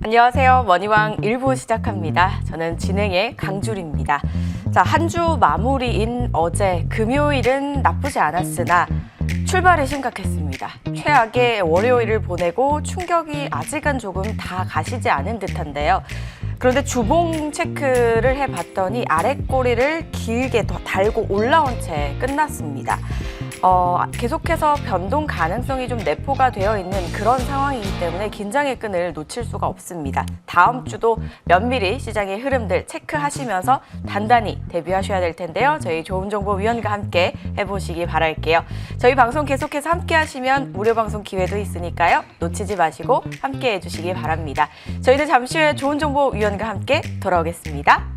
안녕하세요. 머니왕 1부 시작합니다. 저는 진행의 강주리입니다. 자, 한 주 마무리인 어제 금요일은 나쁘지 않았으나 출발이 심각했습니다. 최악의 월요일을 보내고 충격이 아직은 조금 다 가시지 않은 듯한데요. 그런데 주봉 체크를 해봤더니 아래 꼬리를 길게 더 달고 올라온 채 끝났습니다. 계속해서 변동 가능성이 좀 내포가 되어 있는 그런 상황이기 때문에 긴장의 끈을 놓칠 수가 없습니다. 다음 주도 면밀히 시장의 흐름들 체크하시면서 단단히 대비하셔야 될 텐데요. 저희 좋은정보위원과 함께 해보시기 바랄게요. 저희 방송 계속해서 함께 하시면 무료 방송 기회도 있으니까요. 놓치지 마시고 함께 해주시기 바랍니다. 저희는 잠시 후에 좋은정보위원과 함께 돌아오겠습니다.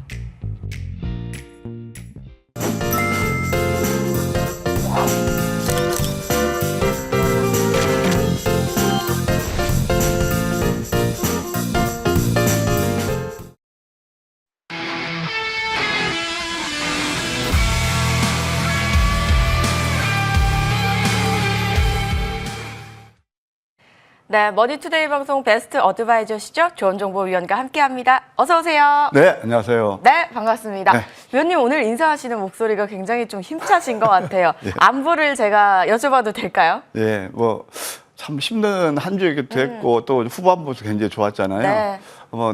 네, 머니투데이 방송 베스트 어드바이저시죠? 좋은정보위원과 함께합니다. 어서 오세요. 네, 안녕하세요. 네, 반갑습니다. 네. 위원님 오늘 인사하시는 목소리가 굉장히 좀 힘차신 것 같아요. 예. 안부를 제가 여쭤봐도 될까요? 예, 참 힘든 한 주이기도 했고 또 후반부도 굉장히 좋았잖아요. 네.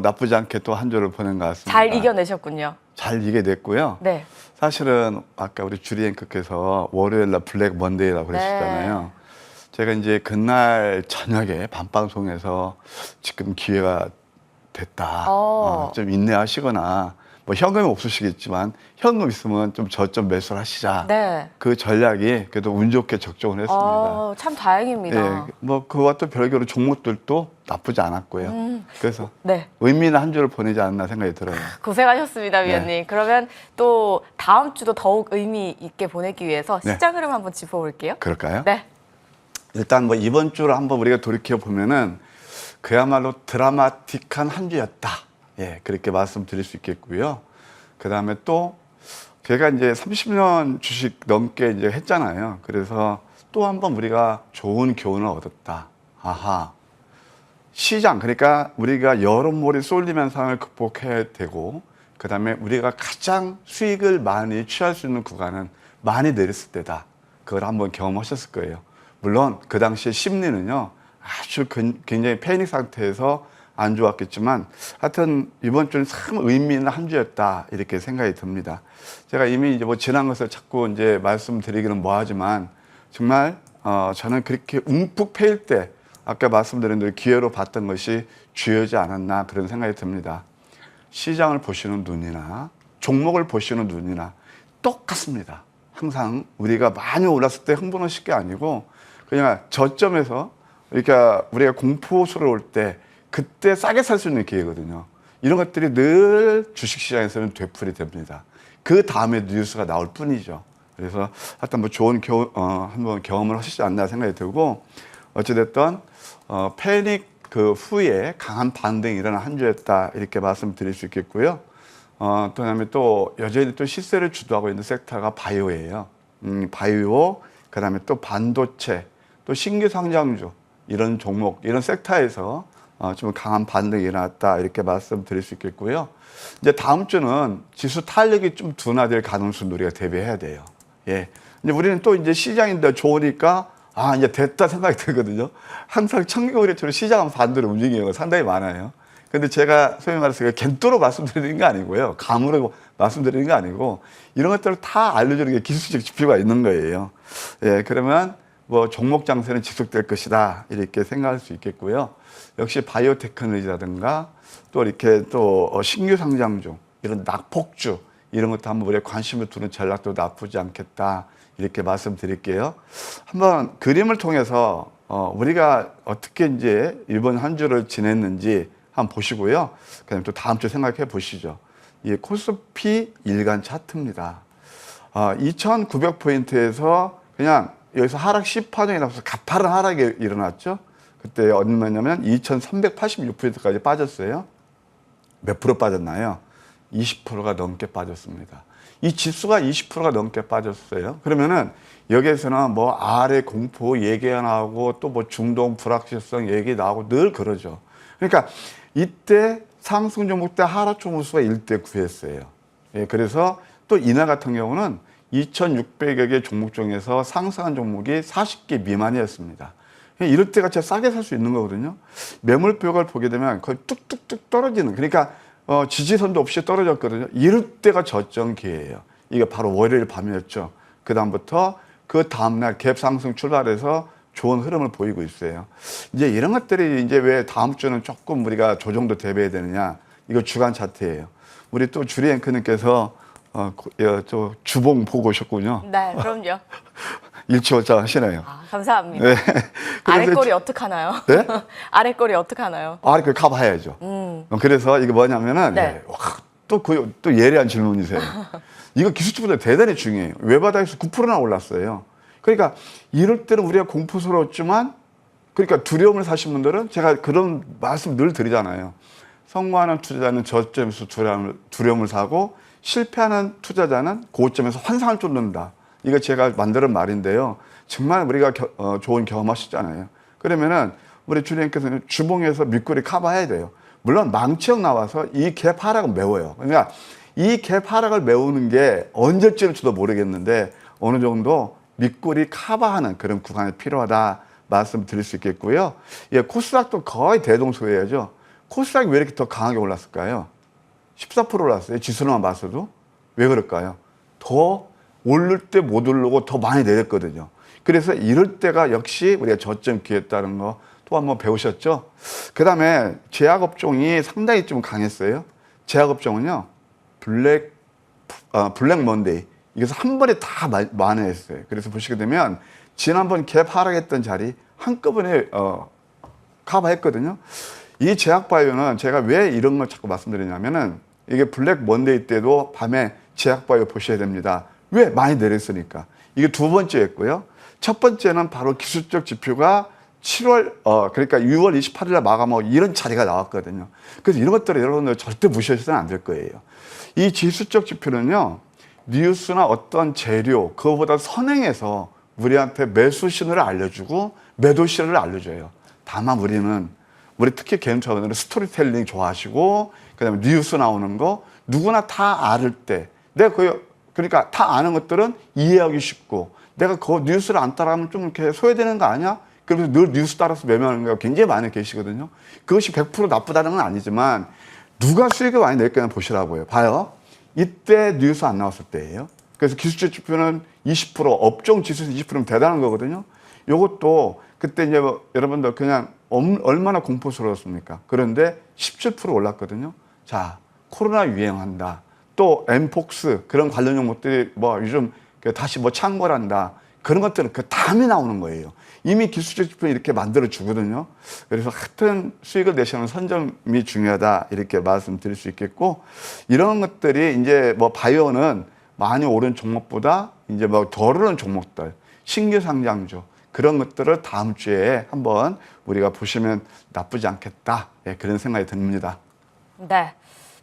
나쁘지 않게 또 한 주를 보낸 것 같습니다. 잘 이겨내셨군요. 잘 이겨냈고요. 네. 사실은 아까 우리 주리 앵커께서 월요일 날 블랙 먼데이라고 그러셨잖아요. 제가 이제 그날 저녁에 밤방송에서 지금 기회가 됐다. 좀 인내하시거나 현금이 없으시겠지만 현금 있으면 좀 저점 매수를 하시자. 네. 그 전략이 그래도 운 좋게 적중을 했습니다. 참 다행입니다. 네, 그와 또 별개로 종목들도 나쁘지 않았고요. 그래서 네. 의미 있는 한 주를 보내지 않나 생각이 들어요. 고생하셨습니다, 위원님. 네. 그러면 또 다음 주도 더욱 의미 있게 보내기 위해서 네. 시장 흐름 한번 짚어볼게요. 그럴까요? 네. 일단 이번 주를 한번 우리가 돌이켜 보면은 그야말로 드라마틱한 한 주였다. 예, 그렇게 말씀드릴 수 있겠고요. 그 다음에 또 제가 이제 30년 주식 넘게 이제 했잖아요. 그래서 또 한번 우리가 좋은 교훈을 얻었다. 아하. 시장, 그러니까 우리가 여론몰이 쏠림 현상을 극복해야 되고, 그 다음에 우리가 가장 수익을 많이 취할 수 있는 구간은 많이 내렸을 때다. 그걸 한번 경험하셨을 거예요. 물론 그 당시에 심리는요, 아주 굉장히 패닉 상태에서 안 좋았겠지만, 하여튼 이번 주는 참 의미 있는 한 주였다. 이렇게 생각이 듭니다. 제가 이미 이제 지난 것을 자꾸 이제 말씀드리기는 뭐하지만, 정말, 저는 그렇게 움푹 패일 때, 아까 말씀드린 대로 기회로 봤던 것이 주요하지 않았나 그런 생각이 듭니다. 시장을 보시는 눈이나 종목을 보시는 눈이나 똑같습니다. 항상 우리가 많이 올랐을 때 흥분은 쉽게 아니고 그냥 저점에서 그러니까 우리가 공포스러울 때 그때 싸게 살 수 있는 기회거든요. 이런 것들이 늘 주식시장에서는 되풀이 됩니다. 그 다음에 뉴스가 나올 뿐이죠. 그래서 하여튼 좋은 한번 경험을 하시지 않나 생각이 들고 어찌됐든 패닉 그 후에 강한 반등이 일어난 한 주였다 이렇게 말씀드릴 수 있겠고요. 그다음에 또 여전히 또 시세를 주도하고 있는 섹터가 바이오예요. 바이오, 그다음에 또 반도체, 또 신규 상장주 이런 종목, 이런 섹터에서 좀 강한 반등이 일어났다 이렇게 말씀드릴 수 있겠고요. 이제 다음 주는 지수 탄력이 좀 둔화될 가능성을 우리가 대비해야 돼요. 예, 이제 우리는 또 이제 시장인데 좋으니까 이제 됐다 생각이 들거든요. 항상 청개구리처럼 시장은 반대로 움직이는 경우가 상당히 많아요. 근데 제가 소위 말해서 겐토로 말씀드리는 게 아니고요. 감으로 말씀드리는 게 아니고 이런 것들을 다 알려주는 게 기술적 지표가 있는 거예요. 예, 그러면 종목 장세는 지속될 것이다. 이렇게 생각할 수 있겠고요. 역시 바이오 테크놀로지라든가 또 이렇게 또 신규 상장주, 이런 낙폭주 이런 것도 한번 우리가 관심을 두는 전략도 나쁘지 않겠다. 이렇게 말씀드릴게요. 한번 그림을 통해서 우리가 어떻게 이제 이번 한 주를 지냈는지 한번 보시고요. 그다음에 또 다음 주 생각해 보시죠. 이 코스피 일간 차트입니다. 2,900포인트에서 그냥 여기서 하락 10파동이 나서 가파른 하락이 일어났죠. 그때 얼마냐면 2,386포인트까지 빠졌어요. 몇 프로 빠졌나요? 20%가 넘게 빠졌습니다. 이 지수가 20%가 넘게 빠졌어요. 그러면은 여기에서는 뭐 아래 공포 얘기가 나오고 또 뭐 중동 불확실성 얘기 나오고 늘 그러죠. 그러니까 이때 상승 종목 때 하락 종목 수가 1대 9였어요. 예, 그래서 또 이날 같은 경우는 2,600여 개 종목 중에서 상승한 종목이 40개 미만이었습니다. 이럴 때가 진짜 싸게 살 수 있는 거거든요. 매물표를 보게 되면 거의 뚝뚝뚝 떨어지는, 그러니까 지지선도 없이 떨어졌거든요. 이럴 때가 저점 기회예요. 이게 바로 월요일 밤이었죠. 그 다음부터 그 다음날 갭 상승 출발해서 좋은 흐름을 보이고 있어요. 이제 이런 것들이 이제 왜 다음 주는 조금 우리가 조정도 대비해야 되느냐. 이거 주간 차트예요. 우리 또 주리 앵커님께서 저 주봉 보고 오셨군요. 네, 그럼요. 일치월장 하시네요. 아, 감사합니다. 네. 아랫골이 어떡하나요? 네? 아랫골이 어떡하나요? 그 가봐야죠. 그래서 이게 뭐냐면은 네. 또 예리한 질문이세요. 이거 기술주보다 대단히 중요해요. 외바닥에서 9%나 올랐어요. 그러니까 이럴 때는 우리가 공포스러웠지만, 그러니까 두려움을 사신 분들은 제가 그런 말씀 늘 드리잖아요. 성공하는 투자자는 저점에서 두려움을 사고 실패하는 투자자는 고점에서 환상을 쫓는다. 이거 제가 만드는 말인데요. 정말 우리가 좋은 경험하시잖아요. 그러면은 우리 주님께서는 주봉에서 밑꼬리 커버해야 돼요. 물론 망치형 나와서 이 갭 하락은 메워요. 그러니까 이 갭 하락을 메우는 게 언제쯤일지도 모르겠는데 어느 정도 밑꼬리 커버하는 그런 구간이 필요하다 말씀드릴 수 있겠고요. 예, 코스닥도 거의 대동소이하죠. 코스닥이 왜 이렇게 더 강하게 올랐을까요? 14% 올랐어요. 지수로만 봤어도. 왜 그럴까요? 더 오를 때 못 오르고 더 많이 내렸거든요. 그래서 이럴 때가 역시 우리가 저점 기회였다는 거 또 한번 배우셨죠? 그 다음에 제약업종이 상당히 좀 강했어요. 제약업종은요, 블랙 먼데이. 이것을 한 번에 다 만회했어요. 그래서 보시게 되면 지난번 갭 하락했던 자리 한꺼번에 커버했거든요. 이 제약바이오는 제가 왜 이런 걸 자꾸 말씀드리냐면은 이게 블랙 먼데이 때도 밤에 제약바이오 보셔야 됩니다. 왜? 많이 내렸으니까. 이게 두 번째였고요. 첫 번째는 바로 기술적 지표가 7월, 그러니까 6월 28일에 마감하고 이런 자리가 나왔거든요. 그래서 이런 것들을 여러분들 절대 무시하셔서는 안 될 거예요. 이 지수적 지표는요, 뉴스나 어떤 재료, 그거보다 선행해서 우리한테 매수 신호를 알려주고 매도 신호를 알려줘요. 다만 우리 특히 개인 투자자들은 스토리텔링 좋아하시고, 그 다음에 뉴스 나오는 거, 누구나 다 알을 때, 그러니까 다 아는 것들은 이해하기 쉽고, 내가 그 뉴스를 안 따라하면 좀 이렇게 소외되는 거 아니야? 그래서 늘 뉴스 따라서 매매하는 거 굉장히 많이 계시거든요. 그것이 100% 나쁘다는 건 아니지만, 누가 수익을 많이 낼 거냐 보시라고요. 봐요. 이때 뉴스 안 나왔을 때예요. 그래서 기술적 지표는 20%, 업종 지수에서 20%면 대단한 거거든요. 요것도 그때 이제 여러분들 그냥 얼마나 공포스러웠습니까? 그런데 17% 올랐거든요. 자, 코로나 유행한다. 또 엠폭스 그런 관련 종목들이 뭐 요즘 다시 뭐 창궐한다. 그런 것들은 그 다음에 나오는 거예요. 이미 기술적 지표는 이렇게 만들어 주거든요. 그래서 같은 수익을 내시는 선점이 중요하다. 이렇게 말씀드릴 수 있겠고, 이런 것들이 이제 뭐 바이오는 많이 오른 종목보다 이제 뭐 덜 오른 종목들, 신규 상장주, 그런 것들을 다음 주에 한번 우리가 보시면 나쁘지 않겠다. 네, 그런 생각이 듭니다. 네.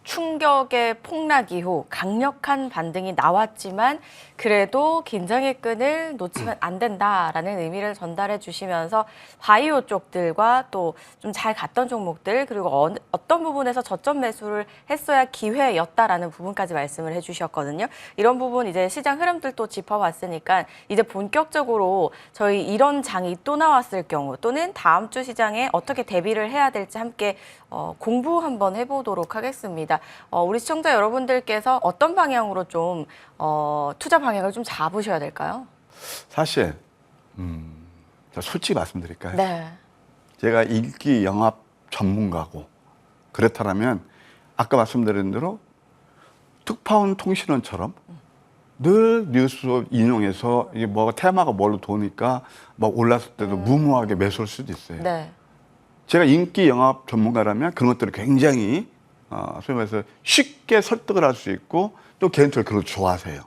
충격의 폭락 이후 강력한 반등이 나왔지만 그래도 긴장의 끈을 놓치면 안 된다라는 의미를 전달해 주시면서 바이오 쪽들과 또 좀 잘 갔던 종목들 그리고 어떤 부분에서 저점 매수를 했어야 기회였다라는 부분까지 말씀을 해주셨거든요. 이런 부분 이제 시장 흐름들도 짚어봤으니까 이제 본격적으로 저희 이런 장이 또 나왔을 경우 또는 다음 주 시장에 어떻게 대비를 해야 될지 함께 공부 한번 해보도록 하겠습니다. 우리 시청자 여러분들께서 어떤 방향으로 좀 투자 방향을 좀 잡으셔야 될까요? 사실 솔직히 말씀드릴까요? 네. 제가 인기 영합 전문가고 그렇다면 아까 말씀드린 대로 특파원 통신원처럼 늘 뉴스 인용해서 이게 뭐가 테마가 뭘로 도니까 막 올랐을 때도 무모하게 매수할 수도 있어요. 네. 제가 인기 영합 전문가라면 그런 것들을 굉장히 소위 말해서 쉽게 설득을 할 수 있고 또 개인적으로 그걸 좋아하세요.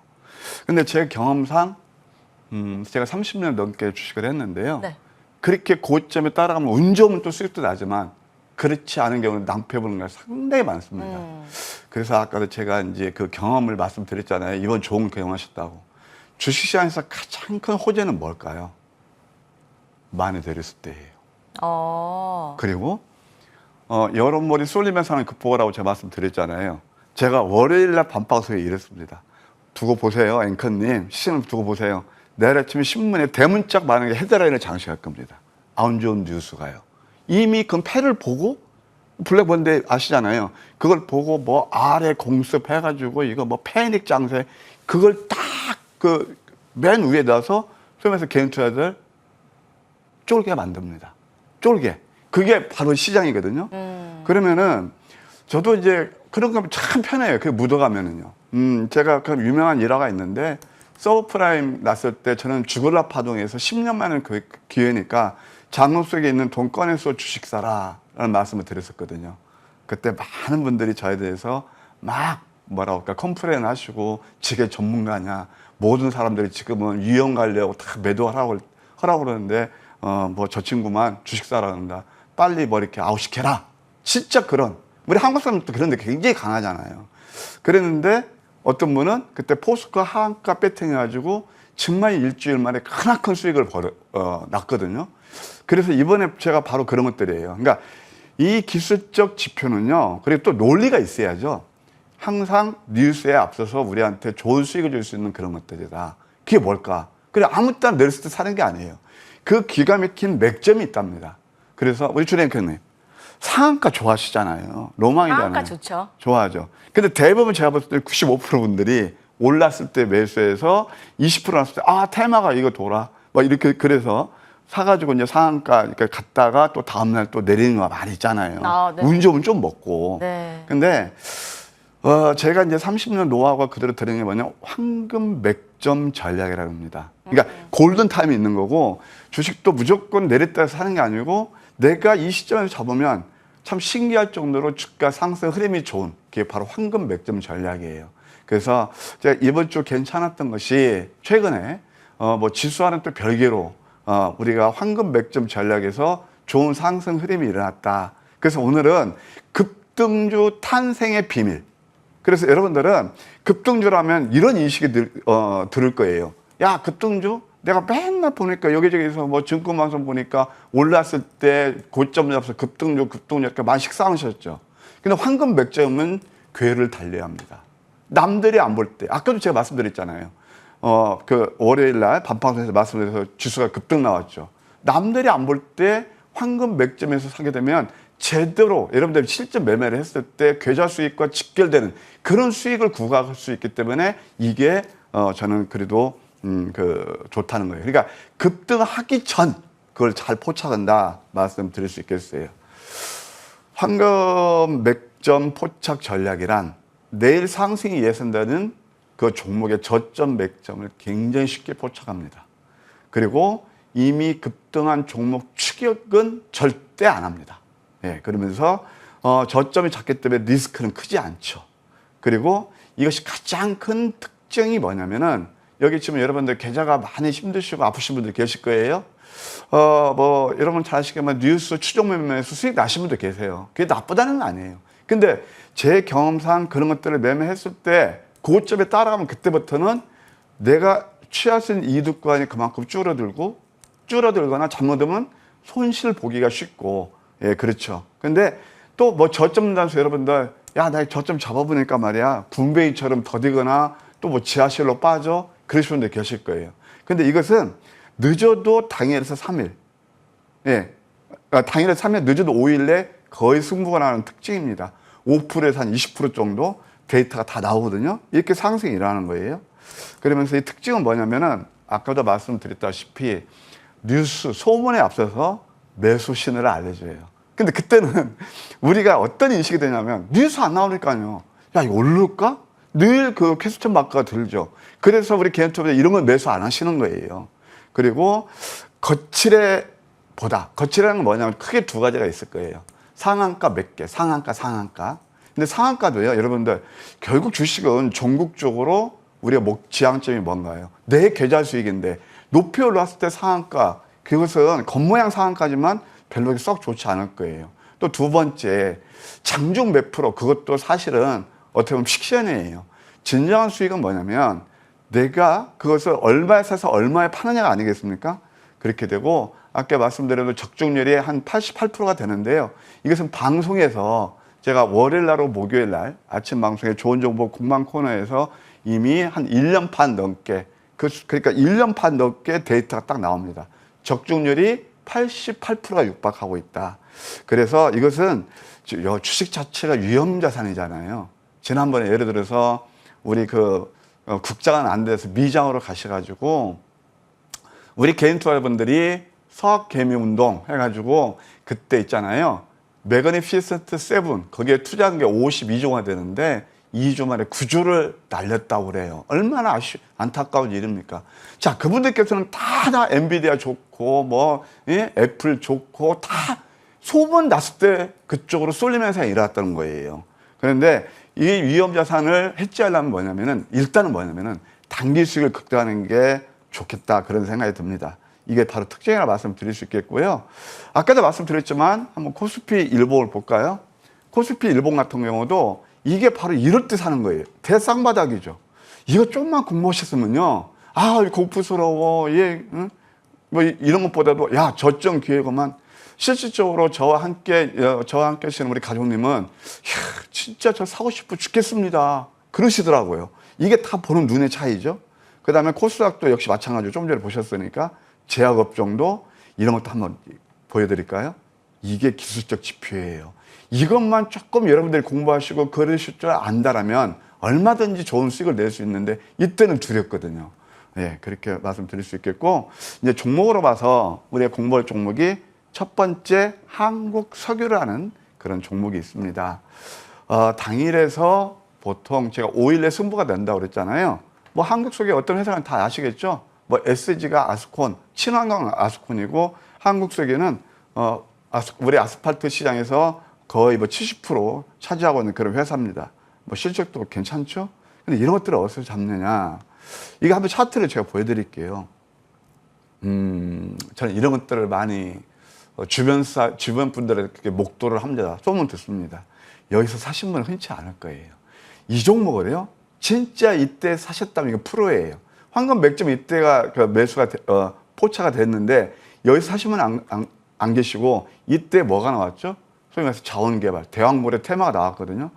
근데 제 경험상 제가 30년 넘게 주식을 했는데요. 네. 그렇게 고점에 따라가면 운 좋으면 또 수익도 나지만 그렇지 않은 경우는 낭패 보는 게 상당히 많습니다. 그래서 아까도 제가 이제 그 경험을 말씀드렸잖아요. 이번 좋은 경험하셨다고. 주식시장에서 가장 큰 호재는 뭘까요? 많이 내렸을 때예요. 그리고 여론몰이 쏠리면서는 극복을 하고 제가 말씀드렸잖아요. 제가 월요일날 밤방송에 이랬습니다. 두고 보세요, 앵커님. 시간을 두고 보세요. 내일 아침에 신문에 대문짝 많은 게 헤드라인을 장식할 겁니다. 안 좋은 뉴스가요. 이미 그 패를 보고 블랙본데 아시잖아요. 그걸 보고 뭐 아래 공습 해가지고 이거 뭐 패닉 장세 그걸 딱 그 맨 위에 놔서 소위 말해서 개인 투자들 쫄게 만듭니다. 쫄게. 그게 바로 시장이거든요. 그러면은 저도 이제 그런 거 참 편해요. 그게 묻어가면은요. 제가 그 유명한 일화가 있는데 서브프라임 났을 때 저는 죽을라 파동에서 10년 만에 그 기회니까 장롱 속에 있는 돈 꺼내서 주식 사라라는 말씀을 드렸었거든요. 그때 많은 분들이 저에 대해서 막 뭐라고 할까 컴플레인 하시고 지게 전문가냐 모든 사람들이 지금은 유형 가려고 다 매도하라고 그러는데 뭐 저 친구만 주식 사라는다. 빨리 뭐 이렇게 아웃시켜라. 진짜 그런 우리 한국 사람들도 그런데 굉장히 강하잖아요. 그랬는데 어떤 분은 그때 포스코 하한가 배팅해가지고 정말 일주일 만에 크나큰 수익을 났거든요. 그래서 이번에 제가 바로 그런 것들이에요. 그러니까 이 기술적 지표는요. 그리고 또 논리가 있어야죠. 항상 뉴스에 앞서서 우리한테 좋은 수익을 줄 수 있는 그런 것들이다. 그게 뭘까? 그래 아무 때나 내렸을 때 사는 게 아니에요. 그 기가 막힌 맥점이 있답니다. 그래서 우리 주랭크님 상한가 좋아하시잖아요. 로망이잖아요. 상한가 좋죠. 좋아하죠. 근데 대부분 제가 봤을 때 95% 분들이 올랐을 때 매수해서 20% 났을 때 아 테마가 이거 돌아. 막 이렇게 그래서 사가지고 이제 상한가 그러니까 갔다가 또 다음날 또 내리는 거 많이 있잖아요. 아, 네. 운 좋으면 좀 먹고. 네. 근데 제가 이제 30년 노하우가 그대로 들은 게 뭐냐 황금 맥점 전략이라고 합니다. 그러니까 골든 타임이 있는 거고 주식도 무조건 내렸다 해서 사는 게 아니고 내가 이 시점에서 잡으면 참 신기할 정도로 주가 상승 흐름이 좋은 그게 바로 황금 맥점 전략이에요. 그래서 제가 이번 주 괜찮았던 것이 최근에 뭐 지수와는 또 별개로 우리가 황금 맥점 전략에서 좋은 상승 흐름이 일어났다. 그래서 오늘은 급등주 탄생의 비밀. 그래서 여러분들은 급등주라면 이런 인식이 들을 거예요. 야, 급등주? 내가 맨날 보니까 여기저기서 뭐 증권방송 보니까 올랐을 때 고점 잡아서 급등주 이렇게 많이 식상하셨죠. 근데 황금 맥점은 궤를 달려야 합니다. 남들이 안 볼 때. 아까도 제가 말씀드렸잖아요. 그 월요일 날 밤방송에서 말씀드려서 지수가 급등 나왔죠. 남들이 안 볼 때 황금 맥점에서 사게 되면 제대로 여러분들이 실전 매매를 했을 때 계좌 수익과 직결되는 그런 수익을 구가할 수 있기 때문에 이게 저는 그래도 좋다는 거예요. 그러니까 급등하기 전 그걸 잘 포착한다 말씀드릴 수 있겠어요. 황금 맥점 포착 전략이란 내일 상승이 예상되는 그 종목의 저점 맥점을 굉장히 쉽게 포착합니다. 그리고 이미 급등한 종목 추격은 절대 안 합니다. 예, 그러면서 저점이 작기 때문에 리스크는 크지 않죠. 그리고 이것이 가장 큰 특징이 뭐냐면은 여기 지금 여러분들 계좌가 많이 힘드시고 아프신 분들 계실 거예요. 뭐 여러분 잘 아시겠지만 뉴스 추종 매매에서 수익 나신 분들 계세요. 그게 나쁘다는 건 아니에요. 근데 제 경험상 그런 것들을 매매했을 때 고점에 따라가면 그때부터는 내가 취할 수 있는 이득 구간이 그만큼 줄어들거나 잘못하면 손실 보기가 쉽고 예, 그렇죠. 근데 또 뭐 저점 단수 여러분들 야, 나 저점 잡아보니까 말이야 군뱅이처럼 더디거나 또 뭐 지하실로 빠져 그러시는 분들 계실 거예요. 근데 이것은 늦어도 당일에서 3일 예, 당일에서 3일 늦어도 5일 내 거의 승부가 나는 특징입니다. 5%에서 한 20% 정도 데이터가 다 나오거든요. 이렇게 상승이 일어나는 거예요. 그러면서 이 특징은 뭐냐면은 아까도 말씀드렸다시피 뉴스 소문에 앞서서 매수 신호를 알려줘요. 근데 그때는 우리가 어떤 인식이 되냐면 뉴스 안 나오니까요. 야, 이거 오를까? 늘 그 퀘스천 마크가 들죠. 그래서 우리 개인 투자자 이런 걸 매수 안 하시는 거예요. 그리고 거칠라는 건 뭐냐면 크게 두 가지가 있을 거예요. 상한가 몇 개, 상한가. 근데 상한가도요, 여러분들 결국 주식은 전국적으로 우리가 지향점이 뭔가요? 내 계좌 수익인데 높이 올랐을 때 상한가 그것은 겉모양 상한가지만 별로 썩 좋지 않을 거예요. 또 두 번째, 장중 몇 프로, 그것도 사실은 어떻게 보면 픽션이에요. 진정한 수익은 뭐냐면 내가 그것을 얼마에 사서 얼마에 파느냐가 아니겠습니까? 그렇게 되고 아까 말씀드린 적중률이 한 88%가 되는데요. 이것은 방송에서 제가 월요일 날하고 목요일 날 아침 방송에 좋은 정보 공방 코너에서 이미 한 1년 반 넘게 그러니까 1년 반 넘게 데이터가 딱 나옵니다. 적중률이 88%가 육박하고 있다. 그래서 이것은 주식 자체가 위험 자산이잖아요. 지난번에 예를 들어서 우리 국장은 안 돼서 미장으로 가셔가지고 우리 개인 투자자분들이 서학개미운동 해가지고 그때 있잖아요. 매그니피센트 7 거기에 투자한 게 52조가 되는데 2주 만에 9조를 날렸다고 그래요. 얼마나 안타까운 일입니까? 자, 그분들께서는 다 엔비디아 좋고 애플 좋고 다 소문 났을 때 그쪽으로 쏠리면서 일어났다는 거예요. 그런데 이 위험 자산을 해지하려면 일단은 단기 수익을 극대화하는 게 좋겠다 그런 생각이 듭니다. 이게 바로 특징이라 말씀드릴 수 있겠고요. 아까도 말씀드렸지만 한번 코스피 일봉을 볼까요? 코스피 일봉 같은 경우도 이게 바로 이럴 때 사는 거예요. 대쌍바닥이죠. 이거 좀만 공부하셨으면요. 공부스러워. 이런 것보다도 저점 기회고만 실질적으로 저와 함께 하시는 우리 가족님은 진짜 저 사고 싶어 죽겠습니다. 그러시더라고요. 이게 다 보는 눈의 차이죠. 그 다음에 코스닥도 역시 마찬가지로 좀 전에 보셨으니까 제약업종도 이런 것도 한번 보여드릴까요? 이게 기술적 지표예요. 이것만 조금 여러분들이 공부하시고 그러실 줄 안다라면 얼마든지 좋은 수익을 낼 수 있는데 이때는 두렵거든요. 예, 그렇게 말씀드릴 수 있겠고 이제 종목으로 봐서 우리가 공부할 종목이 첫 번째 한국석유라는 그런 종목이 있습니다. 당일에서 보통 제가 5일에 승부가 된다고 그랬잖아요. 한국석유 어떤 회사는 다 아시겠죠? SG가 아스콘, 친환경 아스콘이고 한국석유는 우리 아스팔트 시장에서 거의 70% 차지하고 있는 그런 회사입니다. 실적도 괜찮죠? 근데 이런 것들을 어디서 잡느냐? 이거 한번 차트를 제가 보여드릴게요. 저는 이런 것들을 많이 주변 분들에게 목도를 합니다. 소문 듣습니다. 여기서 사신 분은 흔치 않을 거예요. 이 종목을요, 진짜 이때 사셨다면 이거 프로예요. 황금 맥점 이때가 매수가 포착가 됐는데 여기서 사시면 안 계시고 이때 뭐가 나왔죠? 소위 말해서 자원개발, 대왕물의 테마가 나왔거든요.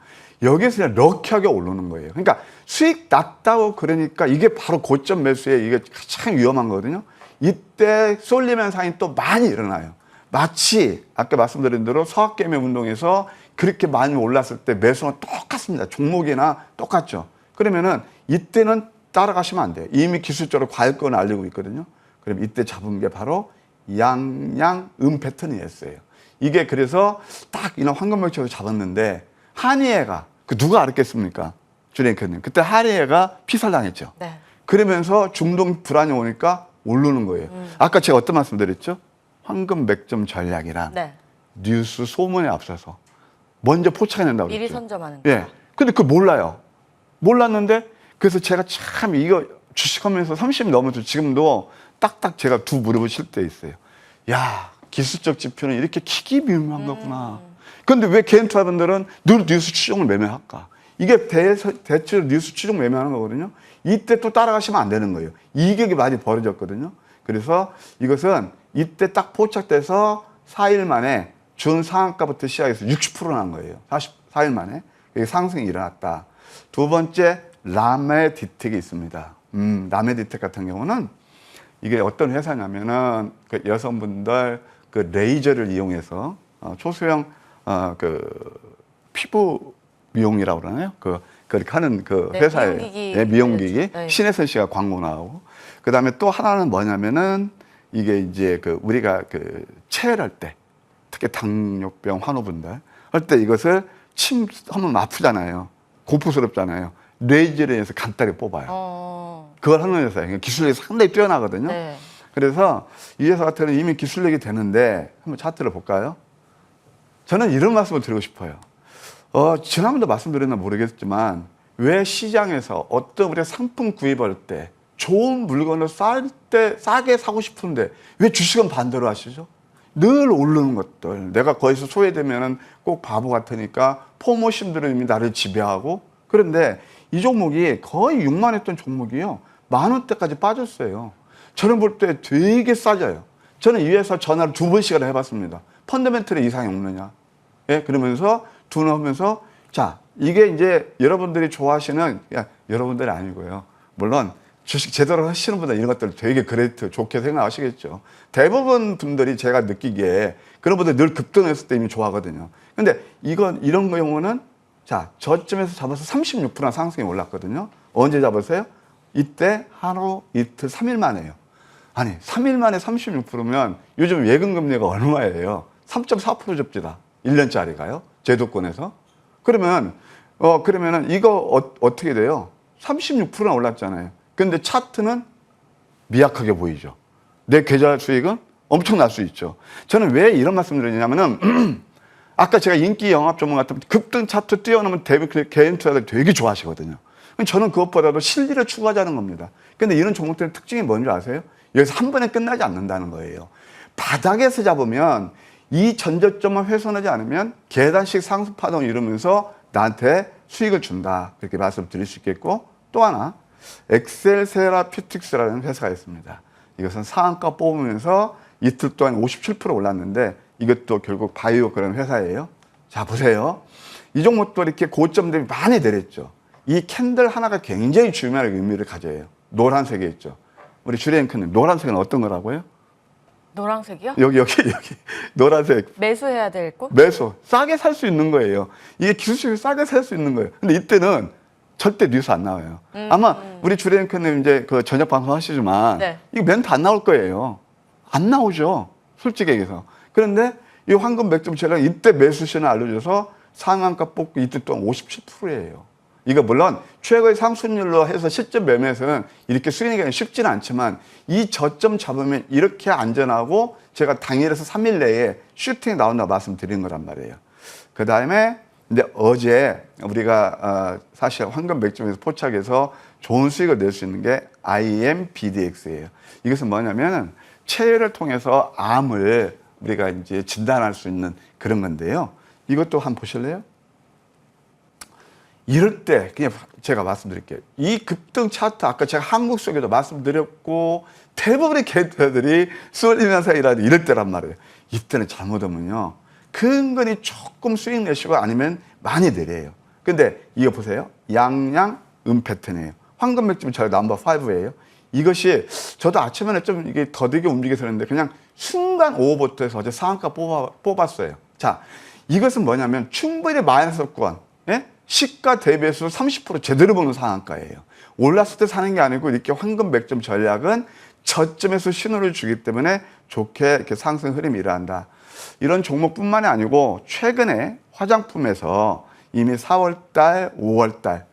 여기에서 그냥 럭키하게 오르는 거예요. 그러니까 수익 났다고 그러니까 이게 바로 고점 매수에 이게 가장 위험한 거거든요. 이때 쏠림 현상이 또 많이 일어나요. 마치 아까 말씀드린 대로 서학개미 운동에서 그렇게 많이 올랐을 때 매수는 똑같습니다. 종목이나 똑같죠. 그러면은 이때는 따라가시면 안 돼요. 이미 기술적으로 과열권을 알리고 있거든요. 그럼 이때 잡은 게 바로 양양음 패턴이었어요. 이게 그래서 딱 이런 황금물체로 잡았는데 한의회가 누가 알았겠습니까? 주랭크님 그때 한의회가 피살당했죠. 네. 그러면서 중동 불안이 오니까 오르는 거예요. 아까 제가 어떤 말씀드렸죠? 황금 맥점 전략이란 뉴스 소문에 앞서서 먼저 포착해낸다고 그랬죠. 미리 선점하는 거. 예. 근데 그걸 몰라요. 몰랐는데 그래서 제가 참 이거 주식하면서 30년 넘어서 지금도 딱딱 제가 두 무릎을 칠 때 있어요. 야, 기술적 지표는 이렇게 기기묘묘한 거구나. 그런데 왜 개인 투자분들은 늘 뉴스 추종을 매매할까? 이게 대체로 뉴스 추종 매매하는 거거든요. 이때 또 따라가시면 안 되는 거예요. 이격이 많이 벌어졌거든요. 그래서 이것은 이때 딱 포착돼서 4일 만에 준상한가부터 시작해서 60%난 거예요. 4일 만에. 상승이 일어났다. 두 번째, 라메디텍이 있습니다. 라메디텍 같은 경우는 이게 어떤 회사냐면은 그 여성분들 그 레이저를 이용해서 초소형 피부 미용이라고 그러나요? 그렇게 하는 그 회사예요. 미용기기. 네. 신혜선 씨가 광고 나오고. 그 다음에 또 하나는 뭐냐면은 이게 이제 우리가 체열할 때 특히 당뇨병 환우분들 할 때 이것을 침 하면 아프잖아요. 고풍스럽잖아요. 레이저를 해서 간단히 뽑아요. 그걸 하는 회사예요. 기술력이 상당히 뛰어나거든요. 네. 그래서 이 회사 같은 경우는 이미 기술력이 되는데 한번 차트를 볼까요? 저는 이런 말씀을 드리고 싶어요. 지난번도 말씀드렸나 모르겠지만 왜 시장에서 어떤 우리가 상품 구입할 때 좋은 물건을 싸게 사고 싶은데 왜 주식은 반대로 하시죠? 늘 오르는 것들. 내가 거기서 소외되면은 꼭 바보 같으니까 포모 심드롬이 나를 지배하고. 그런데 이 종목이 거의 6만 했던 종목이요. 10,000원대까지 빠졌어요. 저는 볼 때 되게 싸져요. 저는 이 회사 전화를 2번씩이나 해봤습니다. 펀더멘털에 이상이 없느냐. 예, 그러면서 하면서 자, 이게 이제 여러분들이 좋아하시는, 여러분들이 아니고요. 물론 주식 제대로 하시는 분들 이런 것들 되게 그레이트, 좋게 생각하시겠죠. 대부분 분들이 제가 느끼기에 그런 분들 늘 급등했을 때 이미 좋아하거든요. 근데 이런 경우는 자, 저쯤에서 잡아서 36%나 상승이 올랐거든요. 언제 잡았어요? 이때 하루, 이틀, 3일 만에요. 아니, 3일 만에 36%면 요즘 예금금리가 얼마예요? 3.4% 줍니다. 1년짜리가요? 제도권에서. 그러면은 이거 어떻게 돼요? 36%나 올랐잖아요. 근데 차트는 미약하게 보이죠. 내 계좌 수익은 엄청 날 수 있죠. 저는 왜 이런 말씀 드리냐면은 아까 제가 인기 영합 전문 같은 급등 차트 뛰어넘으면 개인 투자들 되게 좋아하시거든요. 저는 그것보다도 실리를 추구하자는 겁니다. 근데 이런 종목들의 특징이 뭔지 아세요? 여기서 한 번에 끝나지 않는다는 거예요. 바닥에서 잡으면 이 전저점을 훼손하지 않으면 계단식 상승 파동을 이루면서 나한테 수익을 준다. 그렇게 말씀드릴 수 있겠고, 또 하나 엑셀 세라피틱스라는 회사가 있습니다. 이것은 상한가 뽑으면서 이틀 동안 57% 올랐는데 이것도 결국 바이오 그런 회사예요. 자, 보세요. 이 종목도 이렇게 고점 대비 많이 내렸죠. 이 캔들 하나가 굉장히 중요한 의미를 가져요. 노란색에 있죠. 우리 주리앵크님, 노란색은 어떤 거라고요? 노란색이요? 여기 노란색. 매수해야 될 거? 매수. 싸게 살 수 있는 거예요. 이게 기술적으로 싸게 살 수 있는 거예요. 근데 이때는 절대 뉴스 안 나와요. 아마 우리 주리앵크님 이제 그 저녁 방송 하시지만 네. 이거 멘트 안 나올 거예요. 안 나오죠. 솔직히 얘기해서. 그런데 이 황금 맥점 전략 이때 매수 시는 알려줘서 상한가 뽑고 이때 또한 57%예요. 이거 물론 최고의 상승률로 해서 실전 매매에서는 이렇게 수익이 쉽지는 않지만 이 저점 잡으면 이렇게 안전하고 제가 당일에서 3일 내에 슈팅이 나온다 말씀드린 거란 말이에요. 그 다음에 근데 어제 우리가 사실 황금 맥점에서 포착해서 좋은 수익을 낼 수 있는 게 IMBDX예요. 이것은 뭐냐면은 체외를 통해서 암을 우리가 이제 진단할 수 있는 그런 건데요. 이것도 한번 보실래요? 이럴 때 그냥 제가 말씀드릴게요. 이 급등 차트 아까 제가 한국 속에도 말씀드렸고 대부분의 개들이 쏠리면서 이럴 때란 말이에요. 이때는 잘못하면요. 근근히 조금 수익 내시고 아니면 많이 내려요. 근데 이거 보세요. 양양 패턴이에요. 황금 맥점 저희 넘버 5예요. 이것이 저도 아침에는 좀 이게 더디게 움직여서 그랬는데 그냥 순간 오버부터해서 어제 상한가 뽑았어요. 자, 이것은 뭐냐면 충분히 마이너스권, 예? 시가 대비해서 30% 제대로 보는 상한가예요. 올랐을 때 사는 게 아니고 이렇게 황금 맥점 전략은 저점에서 신호를 주기 때문에 좋게 이렇게 상승 흐름이 일어난다. 이런 종목뿐만이 아니고 최근에 화장품에서 이미 4월달, 5월달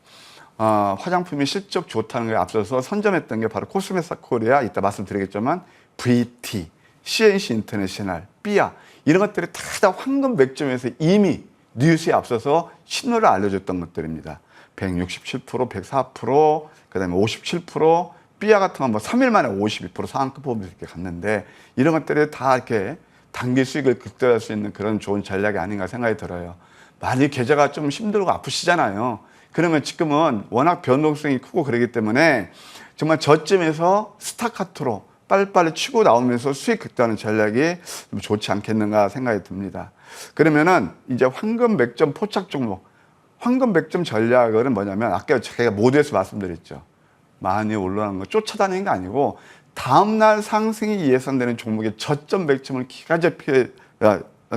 화장품이 실적 좋다는 거에 앞서서 선점했던 게 바로 코스메사 코리아, 이따 말씀드리겠지만 VT, CNC 인터내셔널, 삐아 이런 것들이 다 황금 맥점에서 이미 뉴스에 앞서서 신호를 알려줬던 것들입니다. 167%, 104%, 그 다음에 57%, 삐아 같은 건 뭐 3일 만에 52% 상한가 뽑으면서 이렇게 갔는데 이런 것들이 다 이렇게 단기 수익을 극대화할 수 있는 그런 좋은 전략이 아닌가 생각이 들어요. 많이 계좌가 좀 힘들고 아프시잖아요. 그러면 지금은 워낙 변동성이 크고 그러기 때문에 정말 저점에서 스타카토로 빨리빨리 치고 나오면서 수익 극대화하는 전략이 좀 좋지 않겠는가 생각이 듭니다. 그러면은 이제 황금 맥점 포착 종목, 황금 맥점 전략은 뭐냐면 아까 제가 모두에서 말씀드렸죠. 많이 올라가는 거 쫓아다니는 게 아니고 다음날 상승이 예상되는 종목의 저점 맥점을 기가 잡히게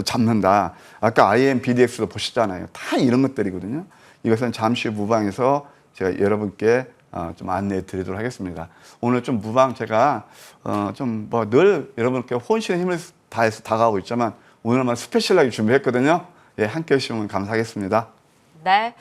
잡는다. 아까 IMBDX도 보시잖아요. 다 이런 것들이거든요. 이것은 잠시 후 무방에서 제가 여러분께 좀 안내해 드리도록 하겠습니다. 오늘 좀 무방 제가 좀 뭐 늘 여러분께 혼신의 힘을 다해서 다가오고 있지만 오늘만 스페셜하게 준비했거든요. 예, 함께 해주시면 감사하겠습니다. 네.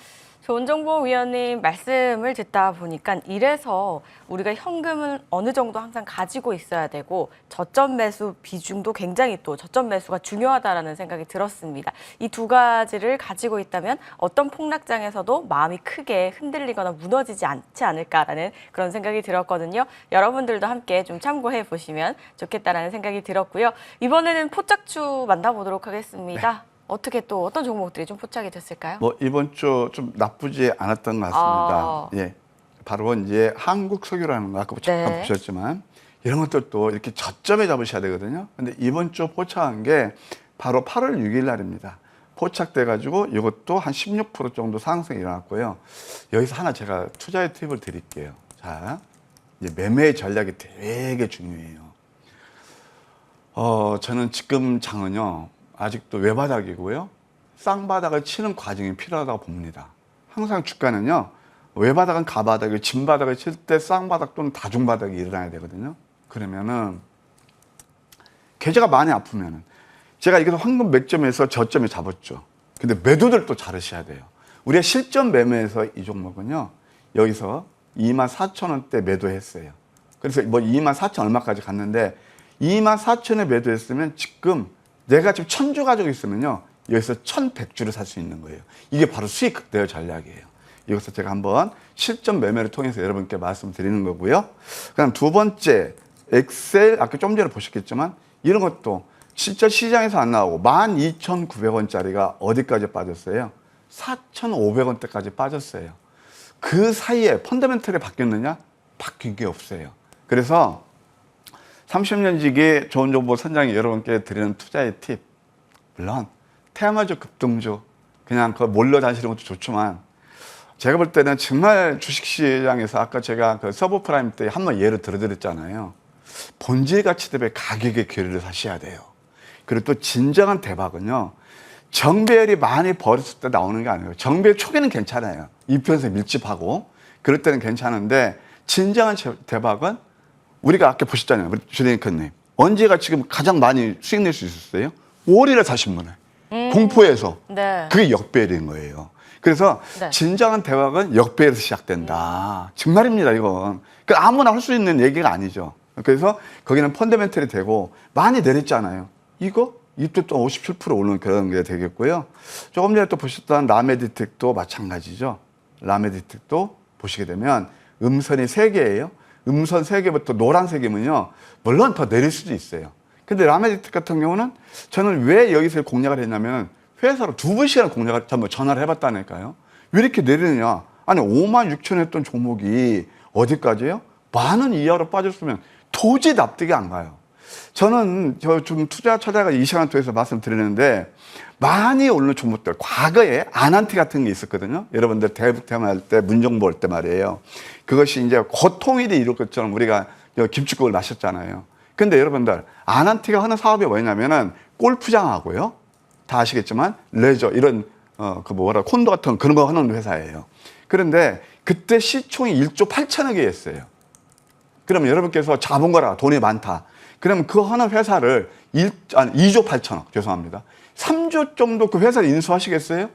조은정보위원님 말씀을 듣다 보니까 이래서 우리가 현금은 어느 정도 항상 가지고 있어야 되고 저점 매수 비중도 굉장히 또 저점 매수가 중요하다라는 생각이 들었습니다. 이 두 가지를 가지고 있다면 어떤 폭락장에서도 마음이 크게 흔들리거나 무너지지 않지 않을까라는 그런 생각이 들었거든요. 여러분들도 함께 좀 참고해 보시면 좋겠다라는 생각이 들었고요. 이번에는 포착주 만나보도록 하겠습니다. 어떻게 또 어떤 종목들이 좀 포착이 됐을까요? 뭐 이번 주 좀 나쁘지 않았던 것 같습니다. 예, 바로 이제 한국석유라는 거 아까 잠깐 네. 보셨지만 이런 것들도 이렇게 저점에 잡으셔야 되거든요. 근데 이번 주 포착한 게 바로 8월 6일 날입니다. 포착돼 가지고 이것도 한 16% 정도 상승이 일어났고요. 여기서 하나 제가 투자의 팁을 드릴게요. 자, 이제 매매 전략이 되게 중요해요. 저는 지금 장은요. 아직도 외바닥이고요. 쌍바닥을 치는 과정이 필요하다고 봅니다. 항상 주가는요. 외바닥은 가바닥이고 진바닥을 칠 때 쌍바닥 또는 다중바닥이 일어나야 되거든요. 그러면은 계좌가 많이 아프면은 제가 이것도 황금 맥점에서 저점에 잡았죠. 근데 매도들도 잘하셔야 돼요. 우리가 실전 매매에서 이 종목은요. 여기서 24,000원대 매도했어요. 그래서 뭐 24,000 얼마까지 갔는데 24,000에 매도했으면 지금 내가 지금 1,000주 가지고 있으면요. 여기서 1,100주를 살 수 있는 거예요. 이게 바로 수익 극대화 전략이에요. 이것을 제가 한번 실전 매매를 통해서 여러분께 말씀드리는 거고요. 그다음 두 번째, 엑셀, 아까 좀 전에 보셨겠지만 이런 것도 실제 시장에서 안 나오고 12,900원짜리가 어디까지 빠졌어요? 4,500원대까지 빠졌어요. 그 사이에 펀더멘털이 바뀌었느냐? 바뀐 게 없어요. 그래서 30년 지기 좋은 정보 선장이 여러분께 드리는 투자의 팁. 물론 태양화주 급등주 그냥 그거 몰려 다니시는 것도 좋지만 제가 볼 때는 정말 주식시장에서 아까 제가 그 서브프라임 때 한번 예를 들어드렸잖아요. 본질 가치 대비 가격의 괴리를 사셔야 돼요. 그리고 또 진정한 대박은요. 정배열이 많이 벌었을 때 나오는 게 아니에요. 정배열 초기는 괜찮아요. 이편에서 밀집하고 그럴 때는 괜찮은데 진정한 대박은 우리가 아까 보셨잖아요. 우리 주대니커님. 언제가 지금 가장 많이 수익 낼 수 있었어요? 월요일에 사신 분을. 공포에서. 네. 그게 역배열인 거예요. 그래서 네. 진정한 대박은 역배열에서 시작된다. 정말입니다, 이건. 그 아무나 할 수 있는 얘기가 아니죠. 그래서 거기는 펀더멘털이 되고 많이 내렸잖아요. 이때 또 57% 오르는 그런 게 되겠고요. 조금 전에 또 보셨던 라메디텍도 마찬가지죠. 라메디텍도 보시게 되면 음선이 3개예요. 음선 3개부터 노란색이면요. 물론 더 내릴 수도 있어요. 근데 라메디텍 같은 경우는 저는 왜 여기서 공략을 했냐면 회사로 2번씩이나 공략을 전화를 해봤다니까요. 왜 이렇게 내리느냐. 아니 56,000원 했던 종목이 어디까지예요? 10,000원 이하로 빠졌으면 도저히 납득이 안 가요. 저는 좀 투자 찾아가 이 시간 통해서 말씀드리는데 많이 오르는 종목들 과거에 아난티 같은 게 있었거든요. 여러분들 대북 테마할 때 문정보 할 때 말이에요. 그것이 이제 고통일이 이룰 것처럼 우리가 김치국을 마셨잖아요. 근데 여러분들 아난티가 하는 사업이 뭐냐면은 골프장하고요. 다 아시겠지만 레저 이런 콘도 같은 그런 거 하는 회사예요. 그런데 그때 시총이 1조 8천억이었어요. 그러면 여러분께서 자본 거라 돈이 많다. 그러면 그 하는 회사를 2조 8천억 죄송합니다. 3조 정도 그 회사를 인수하시겠어요?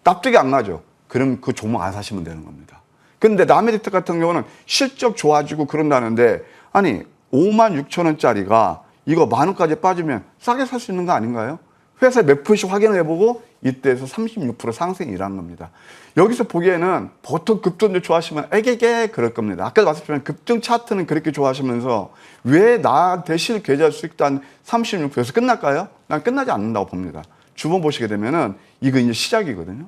납득이 안 가죠. 그럼 그 종목 안 사시면 되는 겁니다. 근데 라메디텍 같은 경우는 실적 좋아지고 그런다는데 아니 56,000원짜리가 이거 10,000원까지 빠지면 싸게 살 수 있는 거 아닌가요? 회사 몇 프로씩 확인을 해보고 이때에서 36% 상승이 일어난 겁니다. 여기서 보기에는 보통 급등주 좋아하시면 애게게 그럴 겁니다. 아까도 말씀드렸지만 급등 차트는 그렇게 좋아하시면서 왜 나한테 실계좌 수익단 36%에서 끝날까요? 난 끝나지 않는다고 봅니다. 주봉 보시게 되면은 이거 이제 시작이거든요.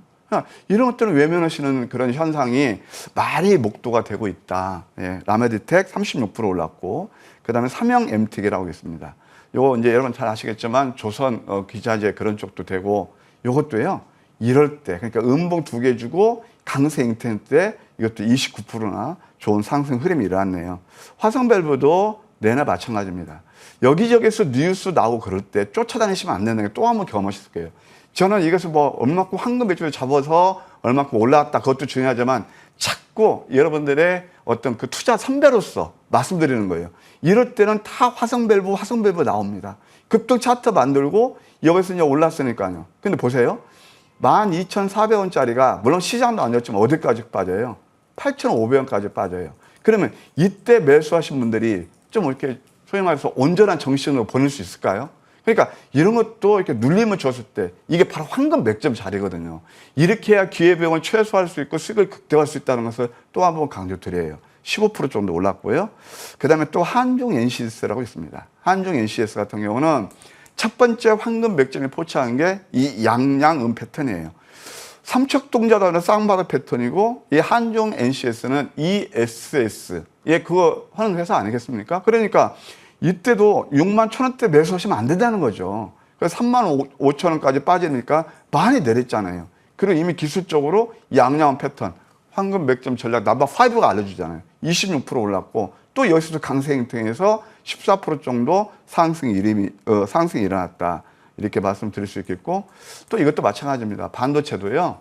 이런 것들은 외면하시는 그런 현상이 많이 목도가 되고 있다. 예, 라메디텍 36% 올랐고 그 다음에 삼형 MT기라고 있습니다. 요거 이제 여러분 잘 아시겠지만 조선 기자재 그런 쪽도 되고 요것도요. 이럴 때 그러니까 음봉 2개 주고 강세 인텐트 때 이것도 29%나 좋은 상승 흐름이 일어났네요. 화성밸브도 내내 마찬가지입니다. 여기저기서 뉴스 나오고 그럴 때 쫓아다니시면 안 되는 게 또 한 번 경험하실 거예요. 저는 이것을 뭐 얼마큼 황금 배추를 잡아서 얼마큼 올라왔다 그것도 중요하지만 자꾸 여러분들의 어떤 그 투자 선배로서 말씀드리는 거예요. 이럴 때는 다 화성밸브 나옵니다. 급등 차트 만들고 여기서 이제 올랐으니까요. 근데 보세요. 12,400원짜리가 물론 시장도 아니었지만 어디까지 빠져요? 8,500원까지 빠져요. 그러면 이때 매수하신 분들이 좀 이렇게 소위 말해서 온전한 정신으로 보낼 수 있을까요? 그러니까 이런 것도 이렇게 눌림을 줬을 때 이게 바로 황금 맥점 자리거든요. 이렇게 해야 기회비용을 최소화할 수 있고 수익을 극대화할 수 있다는 것을 또 한 번 강조드려요. 15% 정도 올랐고요. 그 다음에 또 한중 NCS라고 있습니다. 한중 NCS 같은 경우는 첫 번째 황금 맥점이 포착한 게 이 양양음 패턴이에요. 삼척동자단은 쌍바닥 패턴이고 이 한중 NCS는 ESS. 예, 그거 하는 회사 아니겠습니까? 그러니까 이때도 6만 1,000원대 매수하시면 안 된다는 거죠. 그래서 3만 5천원까지 빠지니까 많이 내렸잖아요. 그리고 이미 기술적으로 양양 패턴, 황금 맥점 전략 넘버5가 알려주잖아요. 26% 올랐고 또 여기서도 강세행통해서 14% 정도 상승이 일어났다. 이렇게 말씀드릴 수 있겠고 또 이것도 마찬가지입니다. 반도체도요.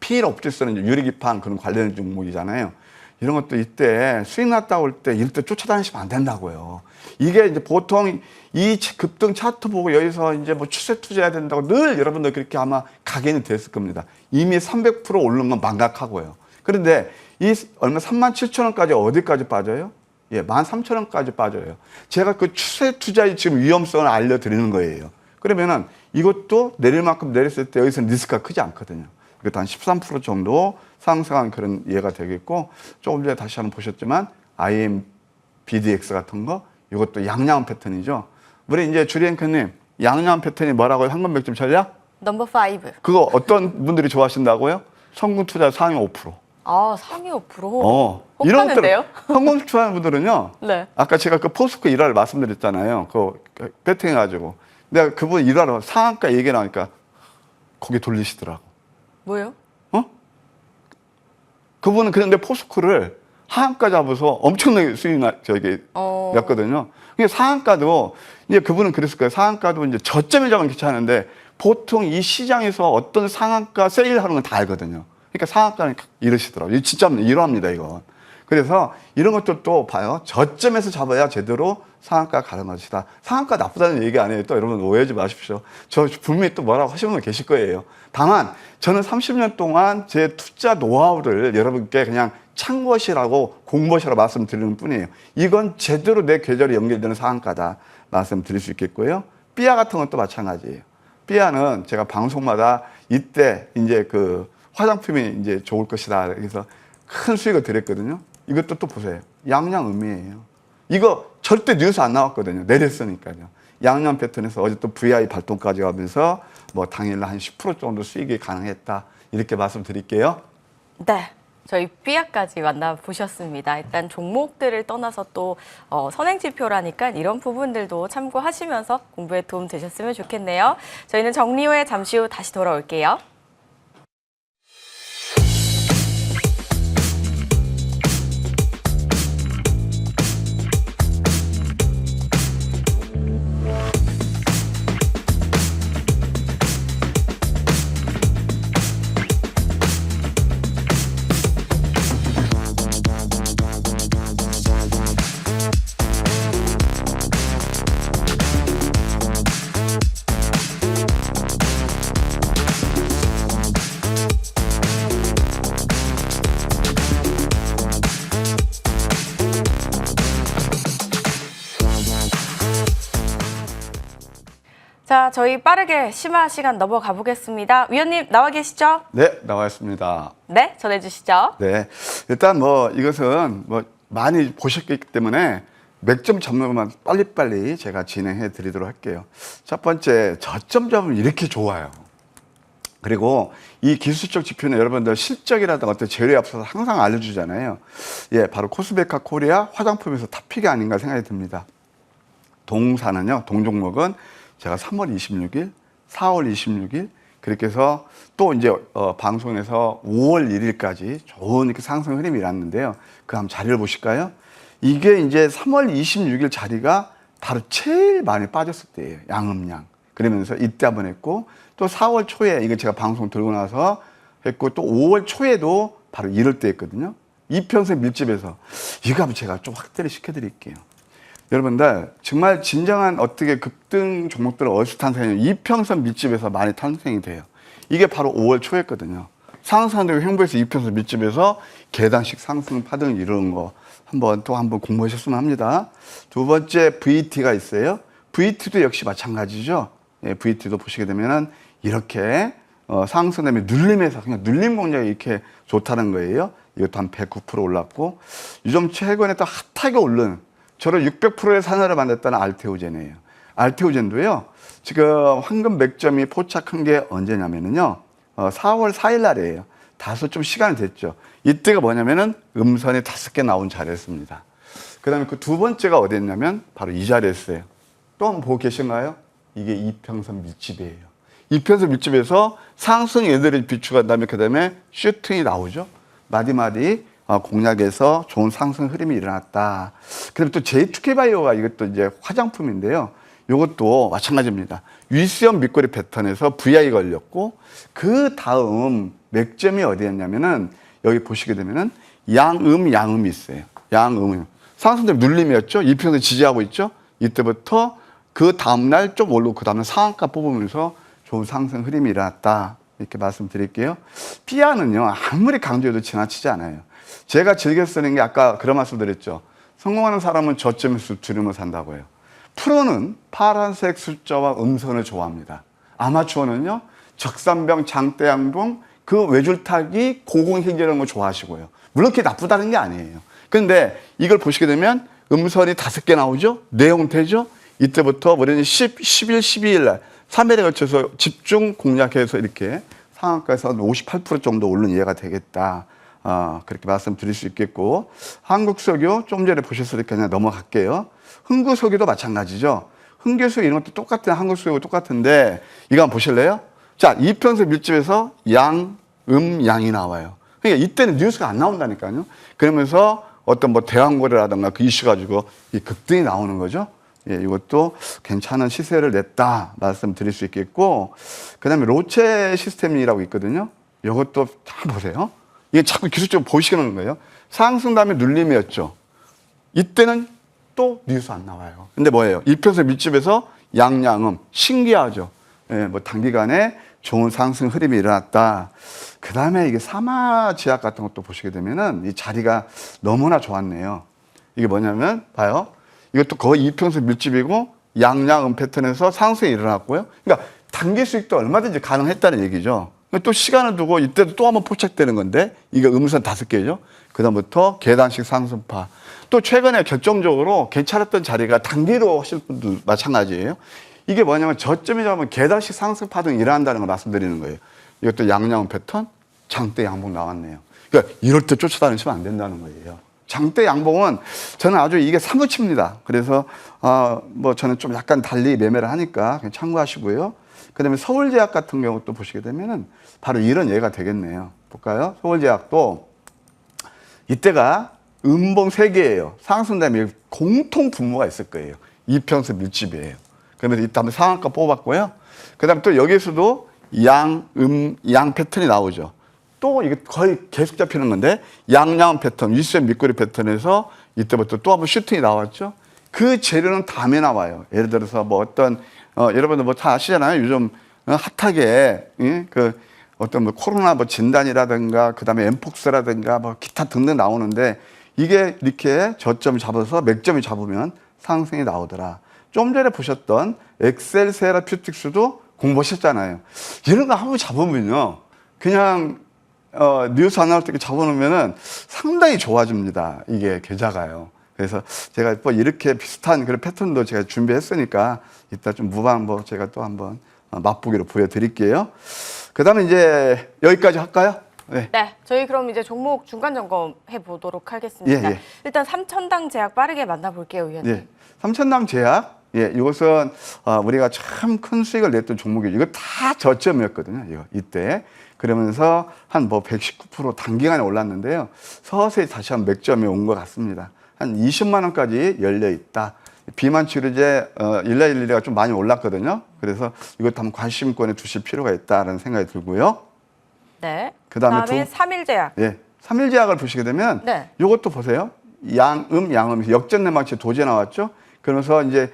필요없이 쓰는 유리기판 그런 관련 종목이잖아요. 이런 것도 이때 수익 났다고 할 때 이럴 때 쫓아다니시면 안 된다고요. 이게 이제 보통 이 급등 차트 보고 여기서 이제 뭐 추세 투자해야 된다고 늘 여러분들 그렇게 아마 각인이 됐을 겁니다. 이미 300% 오른 건 망각하고요. 그런데 이 얼마 37,000원까지 어디까지 빠져요? 예, 13,000원까지 빠져요. 제가 그 추세 투자의 지금 위험성을 알려드리는 거예요. 그러면은 이것도 내릴 만큼 내렸을 때 여기서 리스크가 크지 않거든요. 이것도 한 13% 정도 상승한 그런 예가 되겠고 조금 전에 다시 한번 보셨지만 IMBDX 같은 거 이것도 양양 패턴이죠. 우리 이제 주리앵커님 양양 패턴이 뭐라고요? 황금 맥점 전략? 넘버5. 그거 어떤 분들이 좋아하신다고요? 성공 투자 상위 5%. 아, 상위 5%? 이런 혹하는데요? 성공 투자하는 분들은요. 네. 아까 제가 그 포스코 일화를 말씀드렸잖아요. 그 배팅해가지고 내가 그분 일화로 상한가 얘기 나오니까 고개 돌리시더라고. 뭐요? 그분은 그런데 포스코를 하한가 잡아서 엄청나게 수익 냈거든요. 그러니까 상한가도 이제 그분은 그랬을 거예요. 상한가도 이제 저점에 잡으면 괜찮은데 보통 이 시장에서 어떤 상한가 세일하는 건 다 알거든요. 그러니까 상한가는 이러시더라고요. 진짜 이러합니다, 이건. 그래서 이런 것들도 봐요. 저점에서 잡아야 제대로 상한가 가는 것이다. 상한가 나쁘다는 얘기 아니에요. 또 여러분 오해하지 마십시오. 저 분명히 또 뭐라고 하시는 분 계실 거예요. 다만 저는 30년 동안 제 투자 노하우를 여러분께 그냥 참고하시라고 공부하시라고 말씀드리는 뿐이에요. 이건 제대로 내 계절에 연결되는 상한가다 말씀드릴 수 있겠고요. 삐아 같은 건 또 마찬가지예요. 삐아는 제가 방송마다 이때 이제 그 화장품이 이제 좋을 것이다. 그래서 큰 수익을 드렸거든요. 이것도 또 보세요. 양양음이에요. 이거 절대 뉴스 안 나왔거든요. 내렸으니까요. 양양 패턴에서 어제 또 VI 발동까지 가면서 뭐 당일날 한 10% 정도 수익이 가능했다. 이렇게 말씀드릴게요. 네. 저희 삐아까지 만나보셨습니다. 일단 종목들을 떠나서 또 선행지표라니까 이런 부분들도 참고하시면서 공부에 도움 되셨으면 좋겠네요. 저희는 정리 후에 잠시 후 다시 돌아올게요. 자, 저희 빠르게 심화 시간 넘어가 보겠습니다. 위원님 나와 계시죠? 네, 나와 있습니다. 네, 전해주시죠. 네, 일단 뭐 이것은 뭐 많이 보셨기 때문에 맥점 잡는 것만 빨리빨리 제가 진행해 드리도록 할게요. 첫 번째, 저점 잡으면 이렇게 좋아요. 그리고 이 기술적 지표는 여러분들 실적이라든가 어떤 재료에 앞서서 항상 알려주잖아요. 예, 바로 코스메카 코리아 화장품에서 탑픽이 아닌가 생각이 듭니다. 동사는요, 동종목은 제가 3월 26일, 4월 26일 그렇게 해서 또 이제 방송에서 5월 1일까지 좋은 이렇게 상승 흐름이 일어났는데요. 그 한번 자리를 보실까요? 이게 이제 3월 26일 자리가 바로 제일 많이 빠졌을 때예요. 양음양. 그러면서 이때 한번 했고 또 4월 초에 이거 제가 방송 들고 나서 했고 또 5월 초에도 바로 이럴 때 했거든요. 이평선 밀집에서 이거 한번 제가 좀 확대를 시켜드릴게요. 여러분들 정말 진정한 어떻게 급등 종목들은 어디서 탄생해요? 이평선 밀집에서 많이 탄생이 돼요. 이게 바로 5월 초였거든요. 상승한다고 횡보해서 2편에서 밑집에서 계단식 상승 파동을 이루는 거 한번 공부하셨으면 합니다. 두 번째 VT가 있어요. VT도 역시 마찬가지죠. 예, VT도 보시게 되면은 이렇게 상승 다음에 눌림에서 그냥 눌림 공략이 이렇게 좋다는 거예요. 이것도 한 109% 올랐고 요즘 최근에 또 핫하게 오른 저를 600%의 산화를 만났다는 알테오젠이에요. 알테오젠도요. 지금 황금 맥점이 포착한 게 언제냐면은요. 4월 4일 날이에요. 다소 좀 시간이 됐죠. 이때가 뭐냐면은 음선이 5개 나온 자리였습니다. 그 다음에 그 두 번째가 어디였냐면 바로 이 자리였어요. 또 한번 보고 계신가요? 이게 이평선 밀집이에요. 이평선 밀집에서 상승 얘들이 비추간 다음에 그 다음에 슈팅이 나오죠. 마디마디 공략에서 좋은 상승 흐름이 일어났다. 그다음에 또 J2K 바이오가 이것도 이제 화장품인데요. 이것도 마찬가지입니다. 위수염 밑꼬리 패턴에서 VI 걸렸고 그 다음 맥점이 어디였냐면은 여기 보시게 되면은 양음이 있어요. 양음. 상승점 눌림이었죠. 이평선 지지하고 있죠. 이때부터 그 다음날 좀 오르고 그 다음날 상한가 뽑으면서 좋은 상승 흐름이 일어났다. 이렇게 말씀드릴게요. 피아는요, 아무리 강조해도 지나치지 않아요. 제가 즐겨 쓰는 게 아까 그런 말씀 드렸죠. 성공하는 사람은 저점에서 두르며 산다고 해요. 프로는 파란색 숫자와 음선을 좋아합니다. 아마추어는요, 적산병, 장대양봉, 그 외줄타기, 고공행진이라는 걸 좋아하시고요. 물론 그게 나쁘다는 게 아니에요. 그런데 이걸 보시게 되면 음선이 5개 나오죠? 내용되죠? 이때부터 우리는 10일, 12일 날 3일에 걸쳐서 집중 공략해서 이렇게 상한가에서 58% 정도 오른 이해가 되겠다. 그렇게 말씀드릴 수 있겠고 한국석유 좀 전에 보셨으니까 그냥 넘어갈게요. 흥구석유도 마찬가지죠. 흥규석유 이런 것도 똑같은 한국석유 똑같은데 이거 한번 보실래요? 자, 이평선 밀집에서 양이 나와요. 그러니까 이때는 뉴스가 안 나온다니까요. 그러면서 어떤 뭐 대왕거래라든가 그 이슈 가지고 이 급등이 나오는 거죠. 예, 이것도 괜찮은 시세를 냈다 말씀드릴 수 있겠고 그다음에 로체 시스템이라고 있거든요. 이것도 잘 보세요. 이게 자꾸 기술적으로 보시는 거예요. 상승 다음에 눌림이었죠. 이때는 또 뉴스 안 나와요. 근데 뭐예요? 이평선 밀집에서 양양음 신기하죠. 예, 뭐 단기간에 좋은 상승 흐름이 일어났다. 그 다음에 이게 사마제약 같은 것도 보시게 되면은 이 자리가 너무나 좋았네요. 이게 뭐냐면 봐요. 이것도 거의 이평선 밀집이고 양양음 패턴에서 상승이 일어났고요. 그러니까 단기 수익도 얼마든지 가능했다는 얘기죠. 또 시간을 두고 이때도 또 한번 포착되는 건데 이게 음선 5개죠. 그다음부터 계단식 상승파. 또 최근에 결정적으로 괜찮았던 자리가 단기로 하실 분도 마찬가지예요. 이게 뭐냐면 저점이 잡으면 계단식 상승파 등이 일어난다는 걸 말씀드리는 거예요. 이것도 양양음 패턴, 장대 양봉 나왔네요. 그러니까 이럴 때 쫓아다니시면 안 된다는 거예요. 장대 양봉은 저는 아주 이게 사무칩니다. 그래서 뭐 저는 좀 약간 달리 매매를 하니까 그냥 참고하시고요. 그다음에 서울제약 같은 경우도 보시게 되면은 바로 이런 예가 되겠네요. 볼까요? 서울제약도 이때가 음봉 3개예요. 상승 다음에 공통 분모가 있을 거예요. 이평선 밀집이에요. 그러면 이때 한번 상한가 뽑았고요. 그다음에 또 여기서도 양 패턴이 나오죠. 또 이게 거의 계속 잡히는 건데 양양 패턴, 위수염 밑꼬리 패턴에서 이때부터 또 한번 슈팅이 나왔죠. 그 재료는 다음에 나와요. 예를 들어서 뭐 어떤 여러분들 뭐 다 아시잖아요. 요즘 핫하게 그 어떤 뭐 코로나 뭐 진단이라든가 그다음에 엠폭스라든가 뭐 기타 등등 나오는데 이게 이렇게 저점을 잡아서 맥점이 잡으면 상승이 나오더라. 좀 전에 보셨던 엑셀 세라퓨틱스도 공부하셨잖아요. 이런 거 한번 잡으면요. 그냥 뉴스 안 나올 때 잡아놓으면은 상당히 좋아집니다. 이게 계좌가요. 그래서 제가 뭐 이렇게 비슷한 그런 패턴도 제가 준비했으니까 이따 좀 무방법 제가 또 한번 맛보기로 보여드릴게요. 그 다음에 이제 여기까지 할까요? 네. 네, 저희 그럼 이제 종목 중간 점검 해보도록 하겠습니다. 예. 일단 삼천당 제약 빠르게 만나볼게요, 의원님. 예. 삼천당 제약. 예, 이것은 우리가 참 큰 수익을 냈던 종목이에요. 이거 다 저점이었거든요. 이때. 그러면서 한 뭐 119% 단기간에 올랐는데요. 서서히 다시 한 맥점이 온 것 같습니다. 한 20만 원까지 열려 있다. 비만 치료제 1111가 좀 많이 올랐거든요. 그래서 이것도 한번 관심권에 두실 필요가 있다는 생각이 들고요. 네. 그다음에 삼일제약. 예. 삼일제약을 보시게 되면 네. 이것도 보세요. 양음 역전내막체 도제 나왔죠. 그러면서 이제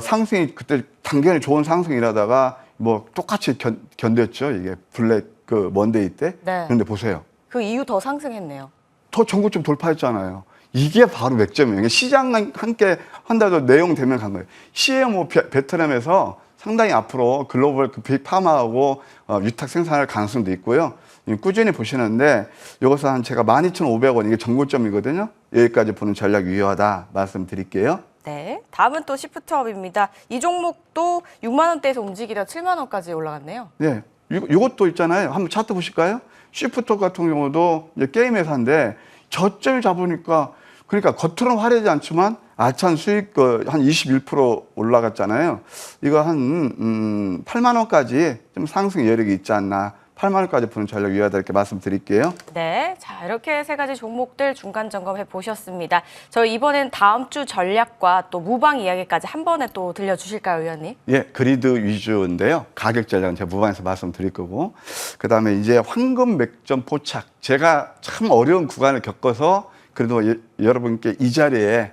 상승이 그때 단기간에 좋은 상승이라다가 뭐 똑같이 견뎠죠. 이게 블랙 그 먼데이 때. 네. 그런데 보세요. 그 이후 더 상승했네요. 더 전고점 돌파했잖아요. 이게 바로 맥점이에요. 이게 시장 함께 한다도 내용 되면 간 거예요. CMO 베트남에서 상당히 앞으로 글로벌 그 빅파마하고 위탁 생산할 가능성도 있고요. 꾸준히 보시는데 이것은 한 제가 12,500원 이게 전고점이거든요. 여기까지 보는 전략 유효하다 말씀드릴게요. 네, 다음은 또 시프트업입니다. 이 종목도 6만 원대에서 움직이다 7만 원까지 올라갔네요. 네, 이것도 있잖아요. 한번 차트 보실까요? 시프트업 같은 경우도 이제 게임 회사인데 저점을 잡으니까 그러니까 겉으로는 화려하지 않지만 알찬 수익 한 21% 올라갔잖아요. 이거 한 8만 원까지 좀 상승 여력이 있지 않나. 8만 원까지 보는 전략 유효하다 이렇게 말씀드릴게요. 네, 자 이렇게 세 가지 종목들 중간 점검해 보셨습니다. 저희 이번엔 다음 주 전략과 또 무방 이야기까지 한 번에 또 들려주실까요, 위원님? 예, 그리드 위주인데요. 가격 전략은 제가 무방에서 말씀드릴 거고, 그 다음에 이제 황금 맥점 포착. 제가 참 어려운 구간을 겪어서 그래도 여러분께 이 자리에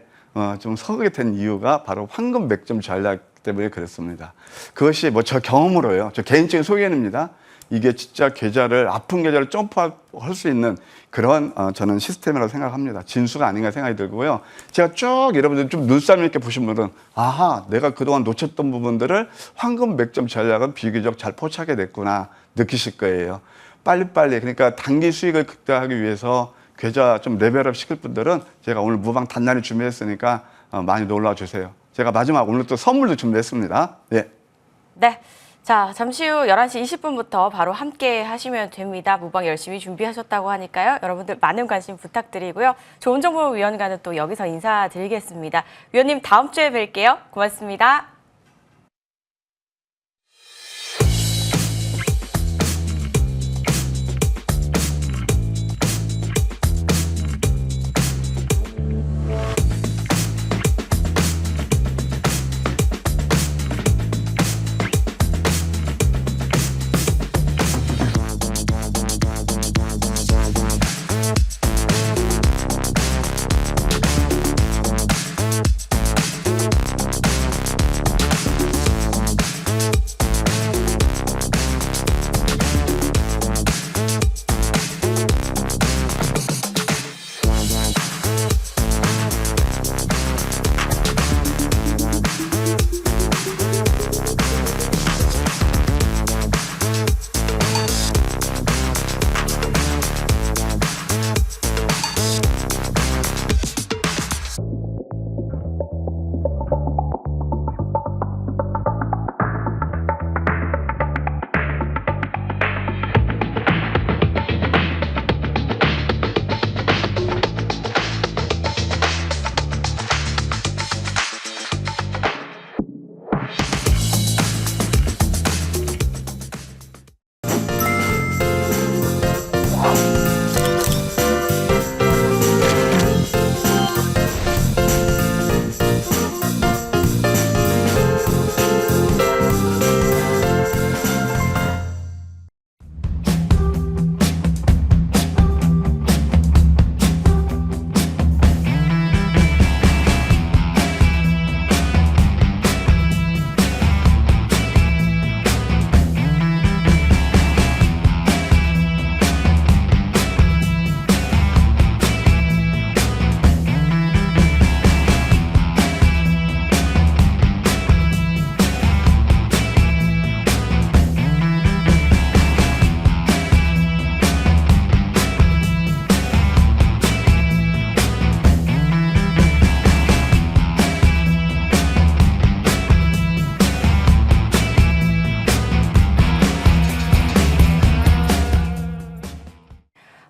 좀 서게 된 이유가 바로 황금 맥점 전략 때문에 그렇습니다. 그것이 뭐 저 경험으로요. 저 개인적인 소견입니다. 이게 진짜 계좌를 아픈 계좌를 점프할 수 있는 그런 저는 시스템이라고 생각합니다. 진수가 아닌가 생각이 들고요. 제가 쭉 여러분들 좀 눈썰미 있게 보신 분들은 아하 내가 그동안 놓쳤던 부분들을 황금 맥점 전략은 비교적 잘 포착해 냈구나 느끼실 거예요. 빨리빨리 그러니까 단기 수익을 극대화하기 위해서 계좌 좀 레벨업 시킬 분들은 제가 오늘 무방 단단히 준비했으니까 많이 놀러 주세요. 제가 마지막 오늘 또 선물도 준비했습니다. 네. 네. 자, 잠시 후 11시 20분부터 바로 함께 하시면 됩니다. 무방 열심히 준비하셨다고 하니까요. 여러분들 많은 관심 부탁드리고요. 좋은 정보 위원과는 또 여기서 인사드리겠습니다. 위원님 다음 주에 뵐게요. 고맙습니다.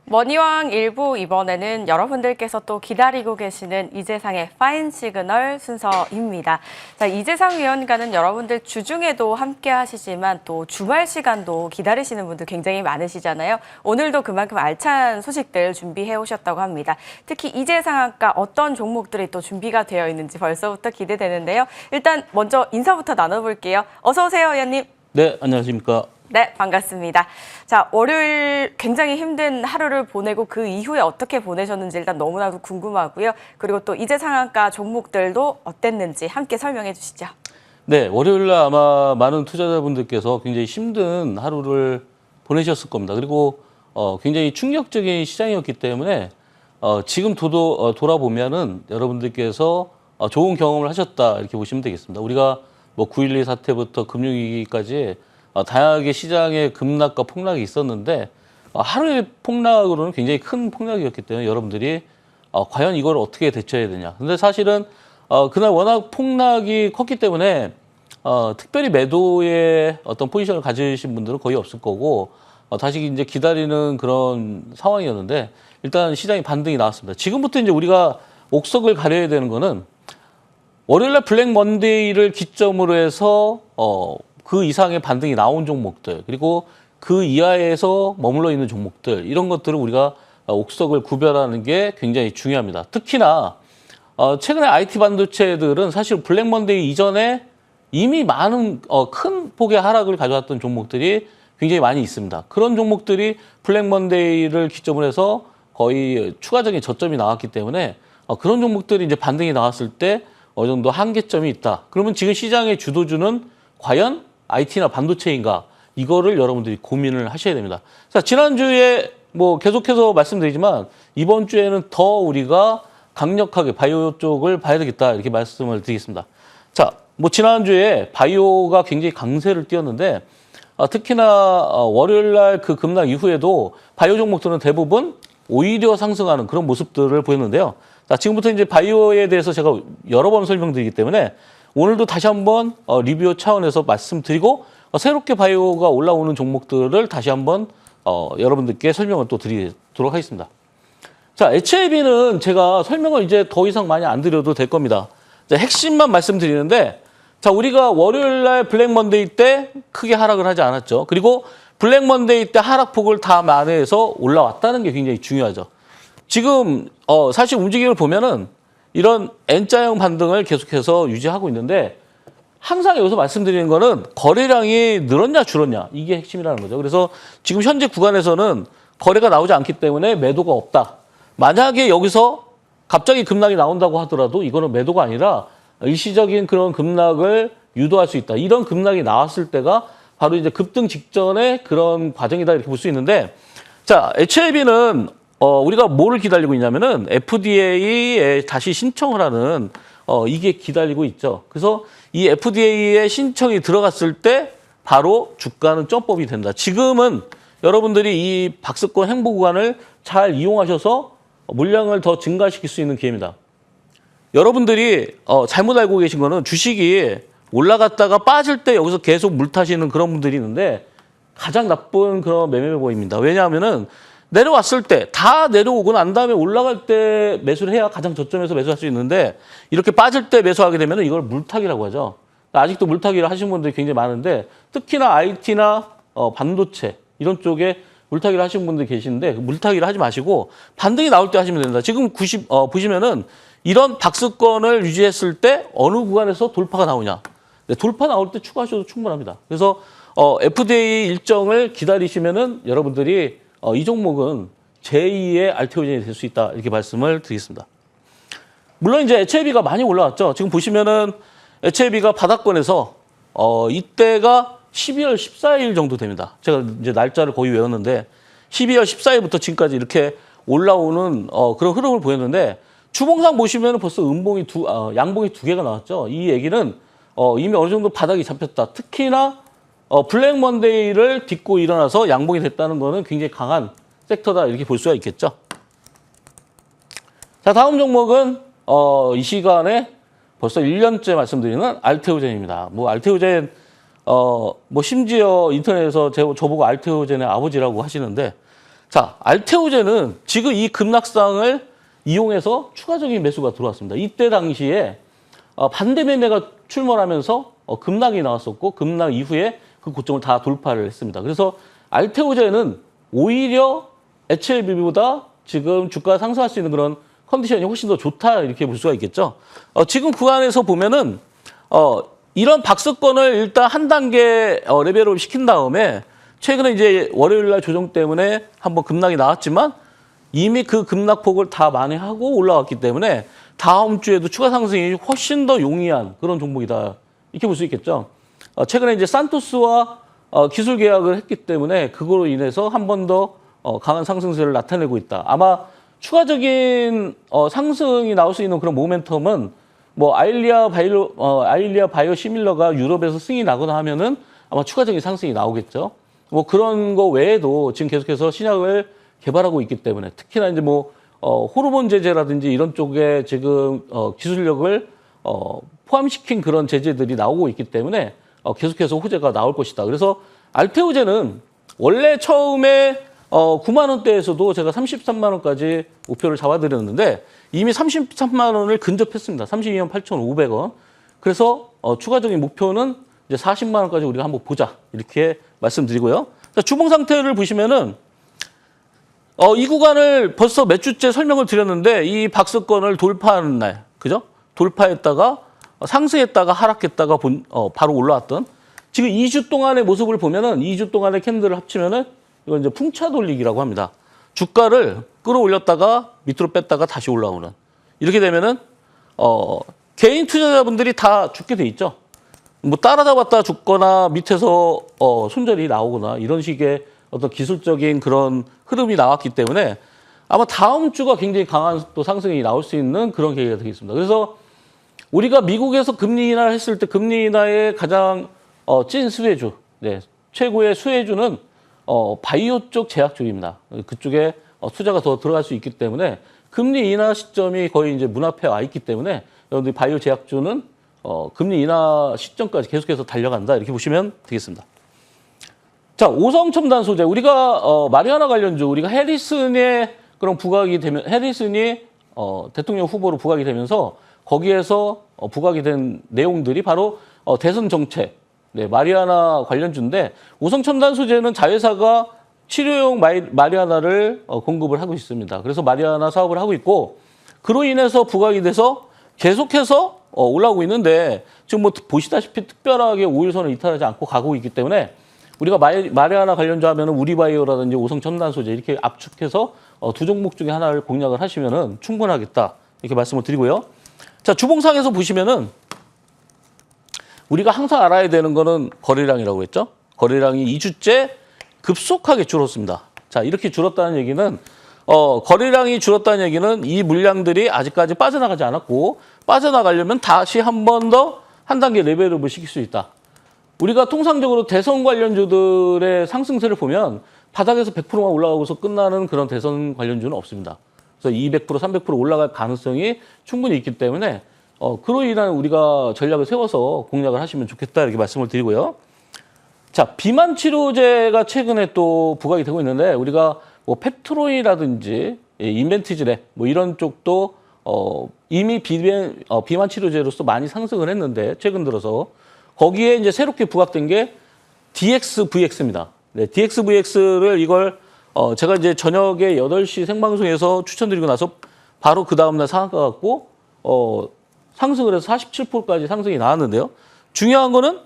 머니왕 1부 이번에는 여러분들께서 또 기다리고 계시는 이재상의 파인 시그널 순서입니다. 자, 이재상 위원과는 여러분들 주중에도 함께 하시지만 또 주말 시간도 기다리시는 분들 굉장히 많으시잖아요. 오늘도 그만큼 알찬 소식들 준비해 오셨다고 합니다. 특히 이재상학과 어떤 종목들이 또 준비가 되어 있는지 벌써부터 기대되는데요. 일단 먼저 인사부터 나눠볼게요. 어서 오세요, 위원님. 네, 안녕하십니까. 네, 반갑습니다. 자, 월요일 굉장히 힘든 하루를 보내고 그 이후에 어떻게 보내셨는지 일단 너무나도 궁금하고요. 그리고 또 이재상학과 종목들도 어땠는지 함께 설명해 주시죠. 네, 월요일 날 아마 많은 투자자분들께서 굉장히 힘든 하루를 보내셨을 겁니다. 그리고 굉장히 충격적인 시장이었기 때문에 지금 돌아보면은 여러분들께서 좋은 경험을 하셨다 이렇게 보시면 되겠습니다. 우리가 뭐 9.12 사태부터 금융위기까지 다양하게 시장의 급락과 폭락이 있었는데 하루의 폭락으로는 굉장히 큰 폭락이었기 때문에 여러분들이 과연 이걸 어떻게 대처해야 되냐. 근데 사실은 그날 워낙 폭락이 컸기 때문에 특별히 매도의 어떤 포지션을 가지신 분들은 거의 없을 거고 다시 이제 기다리는 그런 상황이었는데 일단 시장이 반등이 나왔습니다. 지금부터 이제 우리가 옥석을 가려야 되는 거는 월요일날 블랙 먼데이를 기점으로 해서 그 이상의 반등이 나온 종목들 그리고 그 이하에서 머물러 있는 종목들 이런 것들을 우리가 옥석을 구별하는 게 굉장히 중요합니다. 특히나 최근에 IT 반도체들은 사실 블랙 먼데이 이전에 이미 많은 큰 폭의 하락을 가져왔던 종목들이 굉장히 많이 있습니다. 그런 종목들이 블랙 먼데이를 기점으로 해서 거의 추가적인 저점이 나왔기 때문에 그런 종목들이 이제 반등이 나왔을 때 어느 정도 한계점이 있다. 그러면 지금 시장의 주도주는 과연 IT나 반도체인가? 이거를 여러분들이 고민을 하셔야 됩니다. 자, 지난주에 뭐 계속해서 말씀드리지만 이번 주에는 더 우리가 강력하게 바이오 쪽을 봐야 되겠다 이렇게 말씀을 드리겠습니다. 자, 뭐 지난주에 바이오가 굉장히 강세를 띄었는데 특히나 월요일 날 그 급락 이후에도 바이오 종목들은 대부분 오히려 상승하는 그런 모습들을 보였는데요. 자, 지금부터 이제 바이오에 대해서 제가 여러 번 설명드리기 때문에 오늘도 다시 한번 리뷰 차원에서 말씀드리고 새롭게 바이오가 올라오는 종목들을 다시 한번 여러분들께 설명을 또 드리도록 하겠습니다. 자, HLB는 제가 설명을 이제 더 이상 많이 안 드려도 될 겁니다. 자, 핵심만 말씀드리는데 자, 우리가 월요일 날 블랙 먼데이 때 크게 하락을 하지 않았죠. 그리고 블랙 먼데이 때 하락폭을 다 만회해서 올라왔다는 게 굉장히 중요하죠. 지금 사실 움직임을 보면은 이런 N자형 반등을 계속해서 유지하고 있는데 항상 여기서 말씀드리는 거는 거래량이 늘었냐 줄었냐 이게 핵심이라는 거죠. 그래서 지금 현재 구간에서는 거래가 나오지 않기 때문에 매도가 없다. 만약에 여기서 갑자기 급락이 나온다고 하더라도 이거는 매도가 아니라 일시적인 그런 급락을 유도할 수 있다. 이런 급락이 나왔을 때가 바로 이제 급등 직전의 그런 과정이다 이렇게 볼 수 있는데 자, HLB는 우리가 뭐를 기다리고 있냐면은 FDA에 다시 신청을 하는 이게 기다리고 있죠. 그래서 이 FDA에 신청이 들어갔을 때 바로 주가는 점법이 된다. 지금은 여러분들이 이 박스권 행보 구간을 잘 이용하셔서 물량을 더 증가시킬 수 있는 기회입니다. 여러분들이 잘못 알고 계신 거는 주식이 올라갔다가 빠질 때 여기서 계속 물 타시는 그런 분들이 있는데 가장 나쁜 그런 매매법입니다. 왜냐하면은 내려왔을 때 다 내려오고 난 다음에 올라갈 때 매수를 해야 가장 저점에서 매수할 수 있는데 이렇게 빠질 때 매수하게 되면 이걸 물타기라고 하죠. 아직도 물타기를 하시는 분들이 굉장히 많은데 특히나 IT나 반도체 이런 쪽에 물타기를 하시는 분들이 계시는데 물타기를 하지 마시고 반등이 나올 때 하시면 됩니다. 지금 보시면은 이런 박스권을 유지했을 때 어느 구간에서 돌파가 나오냐. 돌파 나올 때 추가하셔도 충분합니다. 그래서 FDA 일정을 기다리시면은 여러분들이 이 종목은 제2의 알테오젠이 될 수 있다 이렇게 말씀을 드리겠습니다. 물론 이제 HLB가 많이 올라왔죠. 지금 보시면은 HLB가 바닥권에서 이때가 12월 14일 정도 됩니다. 제가 이제 날짜를 거의 외웠는데 12월 14일부터 지금까지 이렇게 올라오는 그런 흐름을 보였는데 주봉상 보시면 벌써 양봉이 두 개가 나왔죠. 이 얘기는 이미 어느 정도 바닥이 잡혔다. 특히나 블랙 먼데이를 딛고 일어나서 양봉이 됐다는 거는 굉장히 강한 섹터다 이렇게 볼 수가 있겠죠. 자, 다음 종목은 이 시간에 벌써 1년째 말씀드리는 알테오젠입니다. 뭐 알테오젠 뭐 심지어 인터넷에서 저보고 알테오젠의 아버지라고 하시는데 자, 알테오젠은 지금 이 급락상을 이용해서 추가적인 매수가 들어왔습니다. 이때 당시에 반대 매매가 출몰하면서 급락이 나왔었고 급락 이후에 그 고점을 다 돌파를 했습니다. 그래서 알테오젠은 오히려 HLB보다 지금 주가 상승할 수 있는 그런 컨디션이 훨씬 더 좋다 이렇게 볼 수가 있겠죠. 지금 구간에서 보면은 이런 박스권을 일단 한 단계 레벨업 시킨 다음에 최근에 이제 월요일 날 조정 때문에 한번 급락이 나왔지만 이미 그 급락폭을 다 만회하고 올라왔기 때문에 다음 주에도 추가 상승이 훨씬 더 용이한 그런 종목이다 이렇게 볼 수 있겠죠. 최근에 이제 산토스와 기술 계약을 했기 때문에 그거로 인해서 한 번 더 강한 상승세를 나타내고 있다. 아마 추가적인 상승이 나올 수 있는 그런 모멘텀은 뭐 아일리아 바이오 시밀러가 유럽에서 승인이 나거나 하면은 아마 추가적인 상승이 나오겠죠. 뭐 그런 거 외에도 지금 계속해서 신약을 개발하고 있기 때문에 특히나 이제 뭐 호르몬 제제라든지 이런 쪽에 지금 기술력을 포함시킨 그런 제제들이 나오고 있기 때문에 계속해서 호재가 나올 것이다. 그래서 알테오제는 원래 처음에 9만 원대에서도 제가 33만 원까지 목표를 잡아드렸는데 이미 33만 원을 근접했습니다. 32만 8,500원. 그래서 추가적인 목표는 이제 40만 원까지 우리가 한번 보자 이렇게 말씀드리고요. 자, 주봉 상태를 보시면은 이 구간을 벌써 몇 주째 설명을 드렸는데 이 박스권을 돌파하는 날, 그죠? 돌파했다가 상승했다가 하락했다가 바로 올라왔던 지금 2주 동안의 모습을 보면은 2주 동안의 캔들을 합치면은 이건 이제 풍차 돌리기라고 합니다. 주가를 끌어올렸다가 밑으로 뺐다가 다시 올라오는 이렇게 되면은 개인 투자자분들이 다 죽게 돼 있죠. 뭐 따라잡았다 죽거나 밑에서 손절이 나오거나 이런 식의 어떤 기술적인 그런 흐름이 나왔기 때문에 아마 다음 주가 굉장히 강한 또 상승이 나올 수 있는 그런 계기가 되겠습니다. 그래서 우리가 미국에서 금리 인하를 했을 때 금리 인하의 가장 찐 수혜주, 네, 최고의 수혜주는 바이오 쪽 제약 쪽입니다. 그쪽에 투자가 더 들어갈 수 있기 때문에 금리 인하 시점이 거의 이제 문 앞에 와 있기 때문에 여러분들이 바이오 제약주는 금리 인하 시점까지 계속해서 달려간다 이렇게 보시면 되겠습니다. 자, 오성첨단 소재 우리가 마리아나 관련주 우리가 해리슨의 그런 부각이 되면 해리슨이 대통령 후보로 부각이 되면서 거기에서 부각이 된 내용들이 바로 대선 정책, 네, 마리아나 관련주인데 오성첨단 소재는 자회사가 치료용 마리아나를 공급을 하고 있습니다. 그래서 마리아나 사업을 하고 있고 그로 인해서 부각이 돼서 계속해서 올라오고 있는데 지금 뭐 보시다시피 특별하게 5일선을 이탈하지 않고 가고 있기 때문에 우리가 마리아나 관련주 하면은 우리바이오라든지 오성첨단 소재 이렇게 압축해서 두 종목 중에 하나를 공략을 하시면은 충분하겠다 이렇게 말씀을 드리고요. 자, 주봉상에서 보시면은 우리가 항상 알아야 되는 거는 거래량이라고 했죠. 거래량이 2주째 급속하게 줄었습니다. 자, 이렇게 줄었다는 얘기는 거래량이 줄었다는 얘기는 이 물량들이 아직까지 빠져나가지 않았고 빠져나가려면 다시 한 번 더 한 단계 레벨업을 시킬 수 있다. 우리가 통상적으로 대선 관련주들의 상승세를 보면 바닥에서 100%만 올라가고서 끝나는 그런 대선 관련주는 없습니다. 그래서 200%, 300% 올라갈 가능성이 충분히 있기 때문에 그로 인한 우리가 전략을 세워서 공략을 하시면 좋겠다 이렇게 말씀을 드리고요. 자, 비만 치료제가 최근에 또 부각이 되고 있는데 우리가 뭐 페트로이라든지 인벤티지랩 뭐 이런 쪽도 이미 비만 치료제로서 많이 상승을 했는데 최근 들어서 거기에 이제 새롭게 부각된 게 DXVX입니다. 네, DXVX를 이걸 제가 이제 저녁에 8시 생방송에서 추천드리고 나서 바로 그 다음날 상한가 갖고 상승을 해서 47%까지 상승이 나왔는데요. 중요한 거는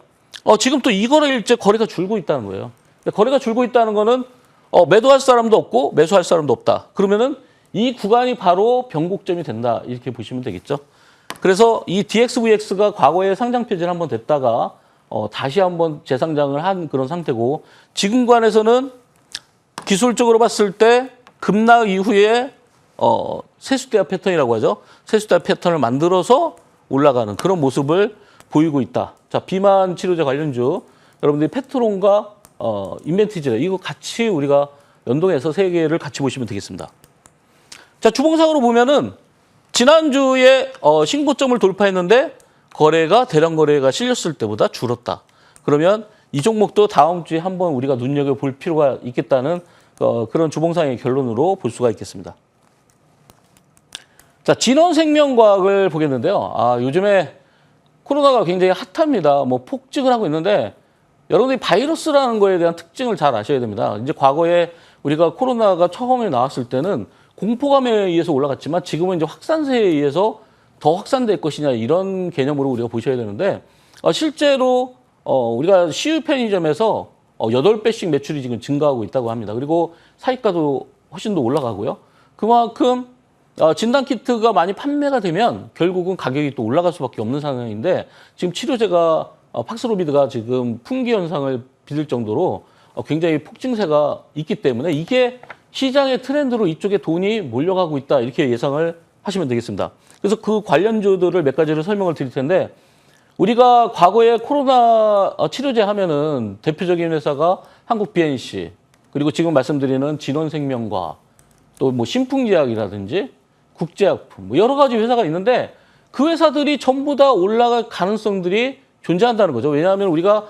지금 또 이거래일째 거래가 줄고 있다는 거예요. 거래가 줄고 있다는 거는 매도할 사람도 없고 매수할 사람도 없다. 그러면은 이 구간이 바로 변곡점이 된다. 이렇게 보시면 되겠죠. 그래서 이 DXVX가 과거에 상장 폐지를 한번 됐다가 다시 한번 재상장을 한 그런 상태고 지금 관에서는 기술적으로 봤을 때 급락 이후에 세수대합 패턴이라고 하죠. 세수대합 패턴을 만들어서 올라가는 그런 모습을 보이고 있다. 자, 비만 치료제 관련주 여러분들이 페트론과 인벤티지래 이거 같이 우리가 연동해서 세 개를 같이 보시면 되겠습니다. 자, 주봉상으로 보면은 지난주에 신고점을 돌파했는데 대량 거래가 실렸을 때보다 줄었다. 그러면 이 종목도 다음 주에 한번 우리가 눈여겨볼 필요가 있겠다는 그런 주봉상의 결론으로 볼 수가 있겠습니다. 자, 진원생명과학을 보겠는데요. 요즘에 코로나가 굉장히 핫합니다. 뭐 폭증을 하고 있는데 여러분들이 바이러스라는 거에 대한 특징을 잘 아셔야 됩니다. 이제 과거에 우리가 코로나가 처음에 나왔을 때는 공포감에 의해서 올라갔지만 지금은 이제 확산세에 의해서 더 확산될 것이냐 이런 개념으로 우리가 보셔야 되는데 실제로 우리가 CU 편의점에서 8배씩 매출이 지금 증가하고 있다고 합니다. 그리고 사익가도 훨씬 더 올라가고요. 그만큼 진단키트가 많이 판매가 되면 결국은 가격이 또 올라갈 수밖에 없는 상황인데 지금 치료제가 팍스로비드가 지금 풍기 현상을 빚을 정도로 굉장히 폭증세가 있기 때문에 이게 시장의 트렌드로 이쪽에 돈이 몰려가고 있다 이렇게 예상을 하시면 되겠습니다. 그래서 그 관련주들을 몇 가지를 설명을 드릴 텐데 우리가 과거에 코로나 치료제 하면은 대표적인 회사가 한국 BNC 그리고 지금 말씀드리는 진원생명과 또 뭐 신풍제약이라든지 국제약품 뭐 여러 가지 회사가 있는데 그 회사들이 전부 다 올라갈 가능성들이 존재한다는 거죠. 왜냐하면 우리가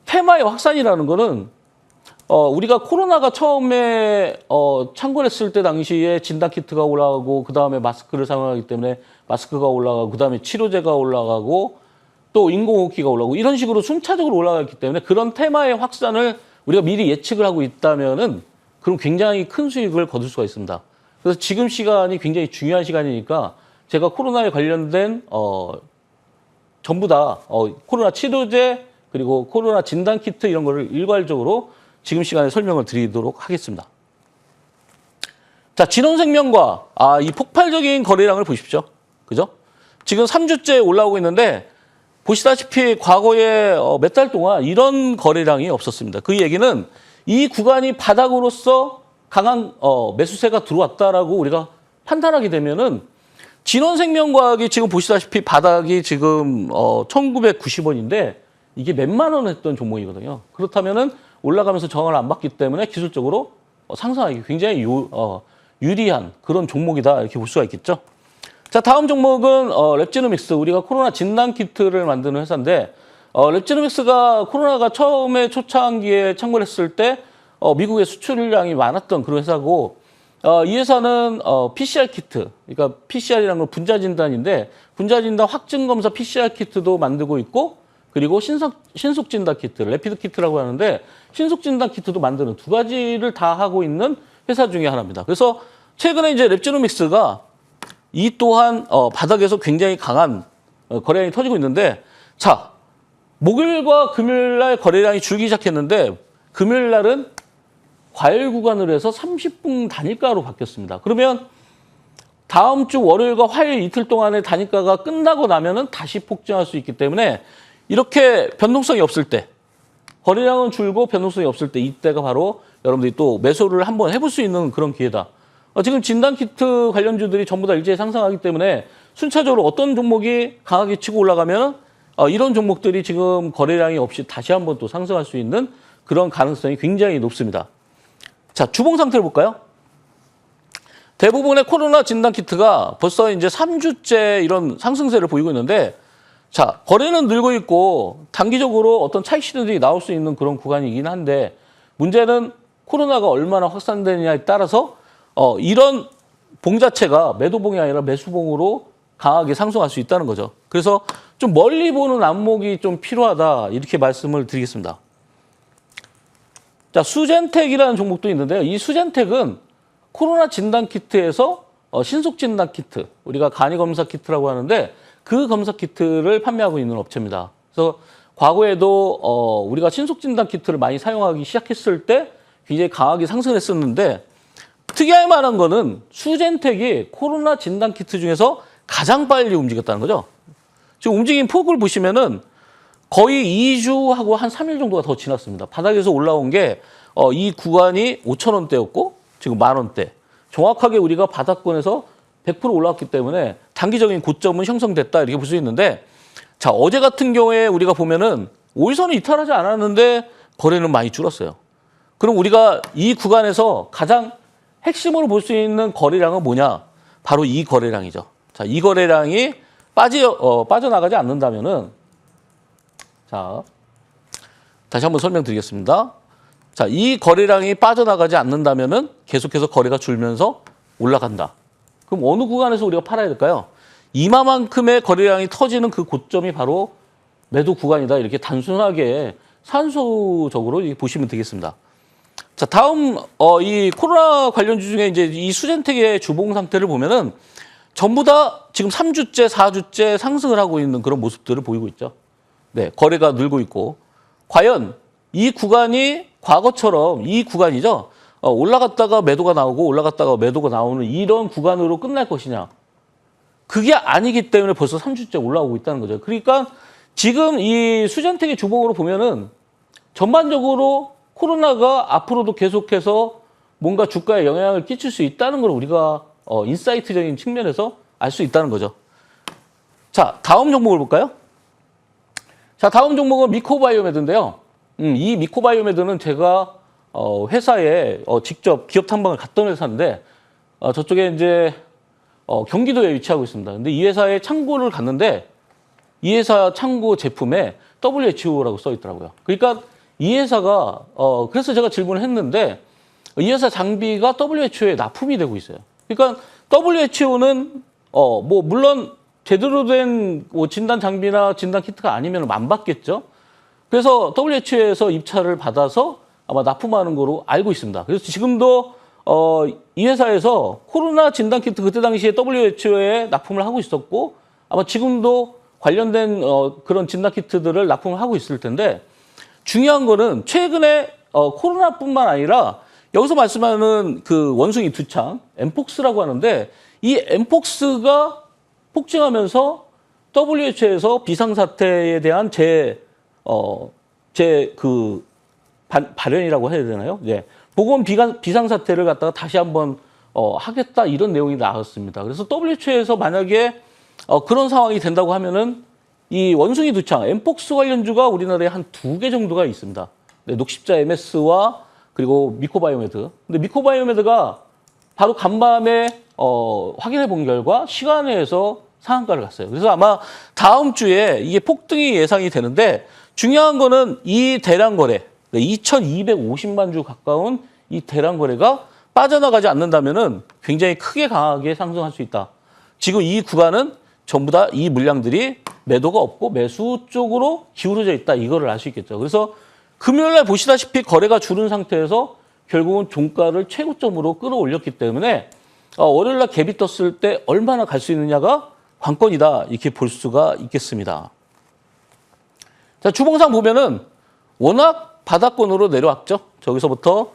테마의 확산이라는 거는 우리가 코로나가 처음에 창궐했을 때 당시에 진단키트가 올라가고 그다음에 마스크를 사용하기 때문에 마스크가 올라가고 그다음에 치료제가 올라가고 또 인공호흡기가 올라가고 이런 식으로 순차적으로 올라갔기 때문에 그런 테마의 확산을 우리가 미리 예측을 하고 있다면은 그럼 굉장히 큰 수익을 거둘 수가 있습니다. 그래서 지금 시간이 굉장히 중요한 시간이니까 제가 코로나에 관련된 전부 다 코로나 치료제 그리고 코로나 진단키트 이런 거를 일괄적으로 지금 시간에 설명을 드리도록 하겠습니다. 자, 진원생명과 이 폭발적인 거래량을 보십시오. 그죠? 지금 3주째 올라오고 있는데 보시다시피 과거에 몇 달 동안 이런 거래량이 없었습니다. 그 얘기는 이 구간이 바닥으로서 강한 매수세가 들어왔다라고 우리가 판단하게 되면은 진원생명과학이 지금 보시다시피 바닥이 지금 1990원인데 이게 몇만 원 했던 종목이거든요. 그렇다면은 올라가면서 저항을 안 받기 때문에 기술적으로 상승하기 굉장히 유리한 그런 종목이다 이렇게 볼 수가 있겠죠. 자, 다음 종목은 랩지노믹스. 우리가 코로나 진단 키트를 만드는 회사인데 랩지노믹스가 코로나가 처음에 초창기에 창궐했을 때 미국에 수출량이 많았던 그런 회사고 이 회사는 PCR 키트, 그러니까 PCR이라는 건 분자 진단인데 분자 진단 확증 검사 PCR 키트도 만들고 있고 그리고 신속 진단 키트, 래피드 키트라고 하는데 신속 진단 키트도 만드는 두 가지를 다 하고 있는 회사 중에 하나입니다. 그래서 최근에 이제 랩지노믹스가 이 또한 바닥에서 굉장히 강한 거래량이 터지고 있는데 자, 목요일과 금요일 날 거래량이 줄기 시작했는데 금요일 날은 과열 구간으로 해서 30분 단일가로 바뀌었습니다. 그러면 다음 주 월요일과 화요일 이틀 동안의 단일가가 끝나고 나면은 다시 폭증할 수 있기 때문에 이렇게 변동성이 없을 때 거래량은 줄고 변동성이 없을 때 이때가 바로 여러분들이 또 매수를 한번 해볼 수 있는 그런 기회다. 지금 진단키트 관련주들이 전부 다 일제히 상승하기 때문에 순차적으로 어떤 종목이 강하게 치고 올라가면 이런 종목들이 지금 거래량이 없이 다시 한번 또 상승할 수 있는 그런 가능성이 굉장히 높습니다. 자, 주봉 상태를 볼까요? 대부분의 코로나 진단키트가 벌써 이제 3주째 이런 상승세를 보이고 있는데 자, 거래는 늘고 있고 단기적으로 어떤 차익 시도들이 나올 수 있는 그런 구간이긴 한데 문제는 코로나가 얼마나 확산되느냐에 따라서 이런 봉 자체가 매도봉이 아니라 매수봉으로 강하게 상승할 수 있다는 거죠. 그래서 좀 멀리 보는 안목이 좀 필요하다 이렇게 말씀을 드리겠습니다. 자, 수젠텍이라는 종목도 있는데요. 이 수젠텍은 코로나 진단 키트에서 신속 진단 키트, 우리가 간이 검사 키트라고 하는데 그 검사 키트를 판매하고 있는 업체입니다. 그래서 과거에도 우리가 신속 진단 키트를 많이 사용하기 시작했을 때 굉장히 강하게 상승했었는데 특이할 만한 거는 수젠텍이 코로나 진단 키트 중에서 가장 빨리 움직였다는 거죠. 지금 움직임 폭을 보시면은 거의 2주하고 한 3일 정도가 더 지났습니다. 바닥에서 올라온 게 이 구간이 5,000원대였고 지금 10,000원대. 정확하게 우리가 바닥권에서 100% 올라왔기 때문에 단기적인 고점은 형성됐다 이렇게 볼 수 있는데 자, 어제 같은 경우에 우리가 보면은 5일선을 이탈하지 않았는데 거래는 많이 줄었어요. 그럼 우리가 이 구간에서 가장 핵심으로 볼 수 있는 거래량은 뭐냐? 바로 이 거래량이죠. 자, 이 거래량이 빠져나가지 않는다면은 자, 다시 한번 설명드리겠습니다. 자, 이 거래량이 빠져나가지 않는다면은 계속해서 거래가 줄면서 올라간다. 그럼 어느 구간에서 우리가 팔아야 될까요? 이마만큼의 거래량이 터지는 그 고점이 바로 매도 구간이다. 이렇게 단순하게 산수적으로 보시면 되겠습니다. 자, 다음 이 코로나 관련주 중에 이제 이 수젠텍의 주봉 상태를 보면은 전부 다 지금 3주째, 4주째 상승을 하고 있는 그런 모습들을 보이고 있죠. 네, 거래가 늘고 있고 과연 이 구간이 과거처럼 이 구간이죠. 올라갔다가 매도가 나오고 올라갔다가 매도가 나오는 이런 구간으로 끝날 것이냐. 그게 아니기 때문에 벌써 3주째 올라오고 있다는 거죠. 그러니까 지금 이 수전택의 주봉으로 보면은 전반적으로 코로나가 앞으로도 계속해서 뭔가 주가에 영향을 끼칠 수 있다는 걸 우리가 인사이트적인 측면에서 알 수 있다는 거죠. 자, 다음 종목을 볼까요? 자, 다음 종목은 미코바이오메드인데요. 이 미코바이오메드는 제가 회사에 직접 기업 탐방을 갔던 회사인데 저쪽에 이제 경기도에 위치하고 있습니다. 근데 이 회사의 창고를 갔는데 이 회사 창고 제품에 WHO라고 써 있더라고요. 그러니까 이 회사가 그래서 제가 질문을 했는데 이 회사 장비가 WHO에 납품이 되고 있어요. 그러니까 WHO는 뭐 물론 제대로 된 진단 장비나 진단 키트가 아니면 안 받겠죠. 그래서 WHO에서 입찰을 받아서 아마 납품하는 거로 알고 있습니다. 그래서 지금도 이 회사에서 코로나 진단 키트 그때 당시에 WHO에 납품을 하고 있었고 아마 지금도 관련된 그런 진단 키트들을 납품을 하고 있을 텐데 중요한 거는 최근에 코로나뿐만 아니라 여기서 말씀하는 그 원숭이 두창 엠폭스라고 하는데 이 엠폭스가 폭증하면서 WHO에서 비상사태에 대한 발현이라고 해야 되나요? 네. 보건 비상사태를 갖다가 다시 한번 하겠다 이런 내용이 나왔습니다. 그래서 WHO에서 만약에 그런 상황이 된다고 하면은 이 원숭이 두창 엠폭스 관련주가 우리나라에 한 2개 정도가 있습니다. 네, 녹십자 MS와 그리고 미코바이오메드. 근데 미코바이오메드가 바로 간밤에 확인해 본 결과 시간외에서 상한가를 갔어요. 그래서 아마 다음 주에 이게 폭등이 예상이 되는데 중요한 거는 이 대량 거래, 2,250만 주 가까운 이 대량 거래가 빠져나가지 않는다면은 굉장히 크게 강하게 상승할 수 있다. 지금 이 구간은 전부 다 이 물량들이 매도가 없고 매수 쪽으로 기울어져 있다. 이거를 알 수 있겠죠. 그래서 금요일 날 보시다시피 거래가 줄은 상태에서 결국은 종가를 최고점으로 끌어올렸기 때문에 월요일 날 갭이 떴을 때 얼마나 갈 수 있느냐가 관건이다. 이렇게 볼 수가 있겠습니다. 자, 주봉상 보면은 워낙 바닥권으로 내려왔죠. 저기서부터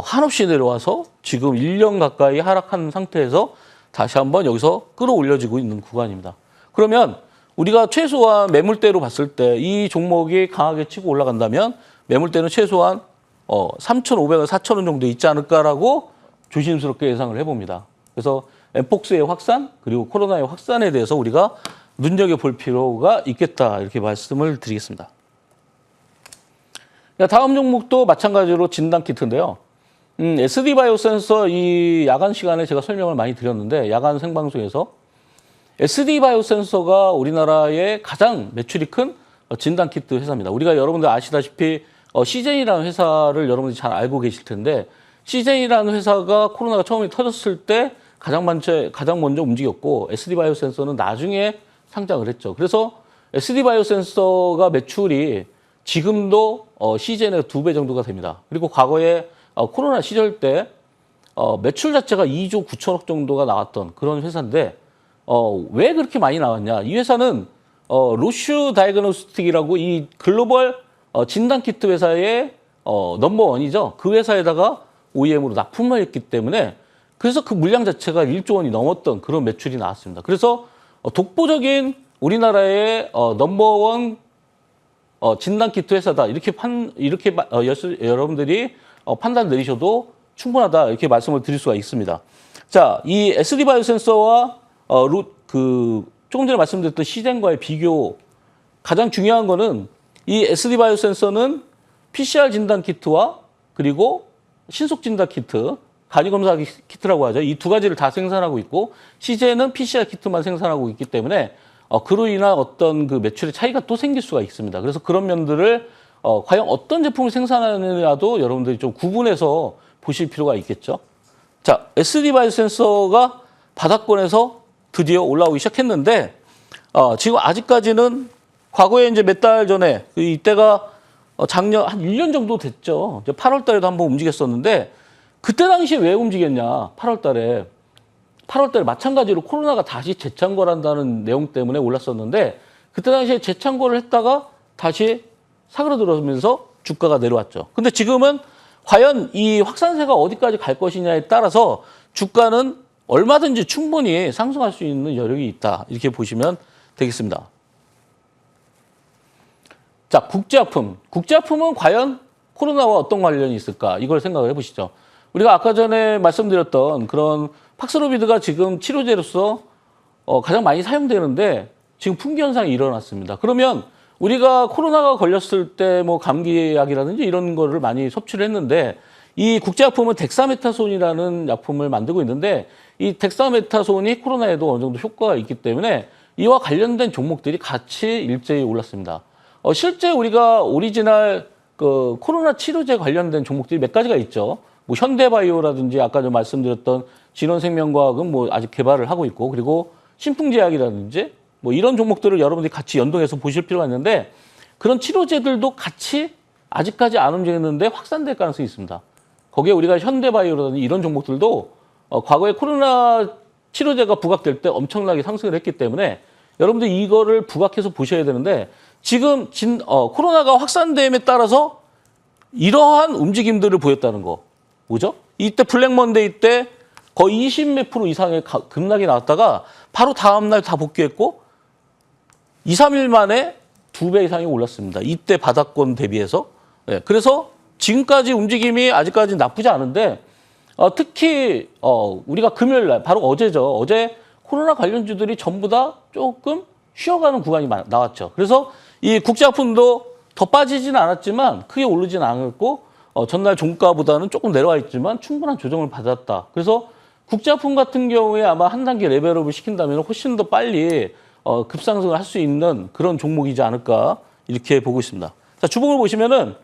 한없이 내려와서 지금 1년 가까이 하락한 상태에서 다시 한번 여기서 끌어올려지고 있는 구간입니다. 그러면 우리가 최소한 매물대로 봤을 때 이 종목이 강하게 치고 올라간다면 매물대는 최소한 3,500원, 4,000원 정도 있지 않을까라고 조심스럽게 예상을 해봅니다. 그래서 엠폭스의 확산 그리고 코로나의 확산에 대해서 우리가 눈여겨볼 필요가 있겠다 이렇게 말씀을 드리겠습니다. 다음 종목도 마찬가지로 진단키트인데요. SD바이오센서 이 야간 시간에 제가 설명을 많이 드렸는데 야간 생방송에서 SD바이오센서가 우리나라의 가장 매출이 큰 진단키트 회사입니다. 우리가 여러분들 아시다시피 시젠이라는 회사를 여러분들이 잘 알고 계실 텐데 시젠이라는 회사가 코로나가 처음에 터졌을 때 가장 먼저 움직였고 SD바이오센서는 나중에 상장을 했죠. 그래서 SD바이오센서가 매출이 지금도 시젠의 2배 정도가 됩니다. 그리고 과거에 코로나 시절 때 매출 자체가 2조 9천억 정도가 나왔던 그런 회사인데 왜 그렇게 많이 나왔냐? 이 회사는 로슈 다이그노스틱이라고 이 글로벌 진단키트 회사의 넘버원이죠. 그 회사에다가 OEM으로 납품을 했기 때문에 그래서 그 물량 자체가 1조 원이 넘었던 그런 매출이 나왔습니다. 그래서 독보적인 우리나라의 넘버원 진단키트 회사다. 이렇게 여러분들이 판단 내리셔도 충분하다. 이렇게 말씀을 드릴 수가 있습니다. 자, 이 SD바이오센서와 조금 전에 말씀드렸던 시젠과의 비교 가장 중요한 거는 이 SD바이오센서는 PCR 진단 키트와 그리고 신속 진단 키트, 간이검사 키트라고 하죠. 이 두 가지를 다 생산하고 있고 시젠은 PCR 키트만 생산하고 있기 때문에 그로 인한 어떤 그 매출의 차이가 또 생길 수가 있습니다. 그래서 그런 면들을 과연 어떤 제품을 생산하느냐도 여러분들이 좀 구분해서 보실 필요가 있겠죠. 자, SD바이오센서가 바닥권에서 드디어 올라오기 시작했는데 지금 아직까지는 과거에 이제 몇 달 전에 이때가 작년 한 1년 정도 됐죠. 8월 달에도 한번 움직였었는데 그때 당시에 왜 움직였냐? 8월 달에 마찬가지로 코로나가 다시 재창궐한다는 내용 때문에 올랐었는데 그때 당시에 재창궐을 했다가 다시 사그러들면서 주가가 내려왔죠. 근데 지금은 과연 이 확산세가 어디까지 갈 것이냐에 따라서 주가는 얼마든지 충분히 상승할 수 있는 여력이 있다. 이렇게 보시면 되겠습니다. 자, 국제아품. 국제아품은 과연 코로나와 어떤 관련이 있을까? 이걸 생각을 해보시죠. 우리가 아까 전에 말씀드렸던 그런 팍스로비드가 지금 치료제로서 가장 많이 사용되는데 지금 품귀 현상이 일어났습니다. 그러면 우리가 코로나가 걸렸을 때 뭐 감기약이라든지 이런 거를 많이 섭취를 했는데 이 국제약품은 덱사메타손이라는 약품을 만들고 있는데 이 덱사메타손이 코로나에도 어느 정도 효과가 있기 때문에 이와 관련된 종목들이 같이 일제히 올랐습니다. 실제 우리가 오리지널 그 코로나 치료제 관련된 종목들이 몇 가지가 있죠. 뭐 현대바이오라든지 아까 좀 말씀드렸던 진원생명과학은 뭐 아직 개발을 하고 있고 그리고 신풍제약이라든지 뭐 이런 종목들을 여러분들이 같이 연동해서 보실 필요가 있는데 그런 치료제들도 같이 아직까지 안 움직였는데 확산될 가능성이 있습니다. 거기에 우리가 현대바이오라든지 이런 종목들도 과거에 코로나 치료제가 부각될 때 엄청나게 상승을 했기 때문에 여러분들 이거를 부각해서 보셔야 되는데 지금 코로나가 확산됨에 따라서 이러한 움직임들을 보였다는 거. 뭐죠? 이때 블랙먼데이 때 거의 20몇 프로 이상의 급락이 나왔다가 바로 다음날 다 복귀했고 2, 3일 만에 2배 이상이 올랐습니다. 이때 바닥권 대비해서. 네, 그래서 지금까지 움직임이 아직까지 나쁘지 않은데 특히 우리가 금요일 날 바로 어제죠. 어제 코로나 관련주들이 전부 다 조금 쉬어가는 구간이 나왔죠. 그래서 이 국제약품도 더 빠지지는 않았지만 크게 오르지는 않았고 전날 종가보다는 조금 내려와 있지만 충분한 조정을 받았다. 그래서 국제약품 같은 경우에 아마 한 단계 레벨업을 시킨다면 훨씬 더 빨리 급상승을 할 수 있는 그런 종목이지 않을까 이렇게 보고 있습니다. 자, 주봉을 보시면은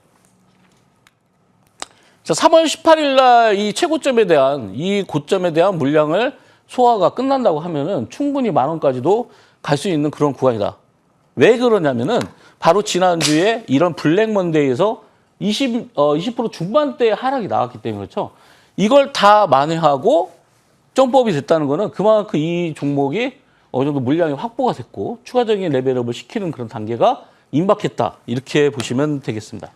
자, 3월 18일 날 이 최고점에 대한 이 고점에 대한 물량을 소화가 끝난다고 하면은 충분히 10,000원까지도 갈 수 있는 그런 구간이다. 왜 그러냐면은 바로 지난주에 이런 블랙먼데이에서 20% 중반대 하락이 나왔기 때문에 그렇죠. 이걸 다 만회하고 점프업이 됐다는 거는 그만큼 이 종목이 어느 정도 물량이 확보가 됐고 추가적인 레벨업을 시키는 그런 단계가 임박했다. 이렇게 보시면 되겠습니다.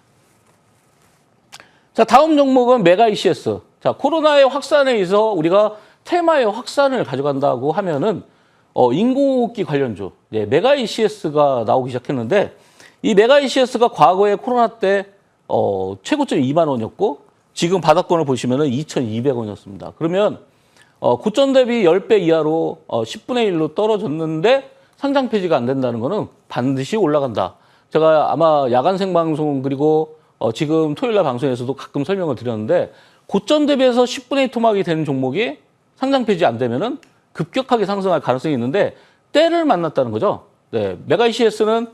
자, 다음 종목은 메가 ECS. 자, 코로나의 확산에 의해서 우리가 테마의 확산을 가져간다고 하면은 인공호흡기 관련주, 네, 메가 ECS가 나오기 시작했는데 이 메가 ECS가 과거에 코로나 때 최고점이 20,000원이었고 지금 바닥권을 보시면은 2,200원이었습니다. 그러면 고점 대비 10배 이하로 10분의 1로 떨어졌는데 상장 폐지가 안 된다는 거는 반드시 올라간다. 제가 아마 야간 생방송 그리고 지금 토요일 날 방송에서도 가끔 설명을 드렸는데 고점 대비해서 10분의 1 토막이 되는 종목이 상장 폐지 안 되면은 급격하게 상승할 가능성이 있는데 때를 만났다는 거죠. 네, 메가 ECS는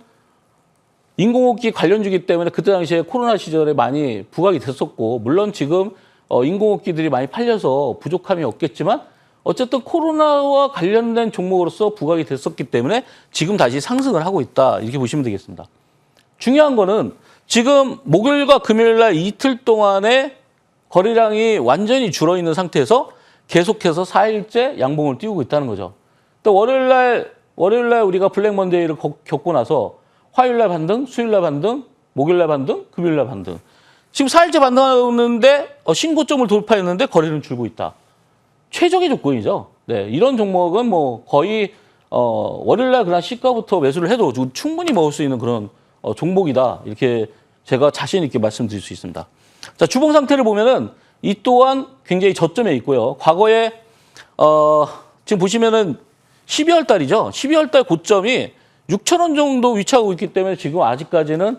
인공호흡기 관련주기 때문에 그때 당시에 코로나 시절에 많이 부각이 됐었고 물론 지금 인공호흡기들이 많이 팔려서 부족함이 없겠지만 어쨌든 코로나와 관련된 종목으로서 부각이 됐었기 때문에 지금 다시 상승을 하고 있다. 이렇게 보시면 되겠습니다. 중요한 거는 지금 목요일과 금요일 날 이틀 동안의 거래량이 완전히 줄어있는 상태에서 계속해서 4일째 양봉을 띄우고 있다는 거죠. 또 월요일 날 우리가 블랙 먼데이를 겪고 나서 화요일 날 반등, 수요일 날 반등, 목요일 날 반등, 금요일 날 반등. 지금 4일째 반등하는데 신고점을 돌파했는데 거래는 줄고 있다. 최적의 조건이죠. 네, 이런 종목은 뭐 거의 월요일 날 그냥 시가부터 매수를 해도 충분히 먹을 수 있는 그런 종목이다. 이렇게 제가 자신 있게 말씀드릴 수 있습니다. 자, 주봉 상태를 보면은 이 또한 굉장히 저점에 있고요. 과거에 지금 보시면은 12월 달이죠. 12월 달 고점이 6,000원 정도 위치하고 있기 때문에 지금 아직까지는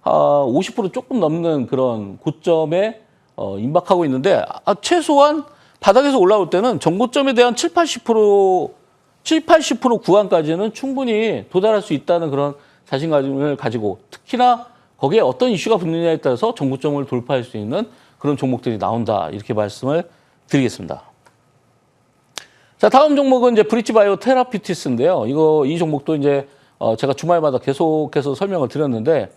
50% 조금 넘는 그런 고점에 임박하고 있는데 최소한 바닥에서 올라올 때는 전고점에 대한 70, 80% 구간까지는 충분히 도달할 수 있다는 그런 자신감을 가지고 특히나 거기에 어떤 이슈가 붙느냐에 따라서 전고점을 돌파할 수 있는 그런 종목들이 나온다. 이렇게 말씀을 드리겠습니다. 자, 다음 종목은 이제 브릿지바이오 테라피티스인데요. 이 종목도 이제 제가 주말마다 계속해서 설명을 드렸는데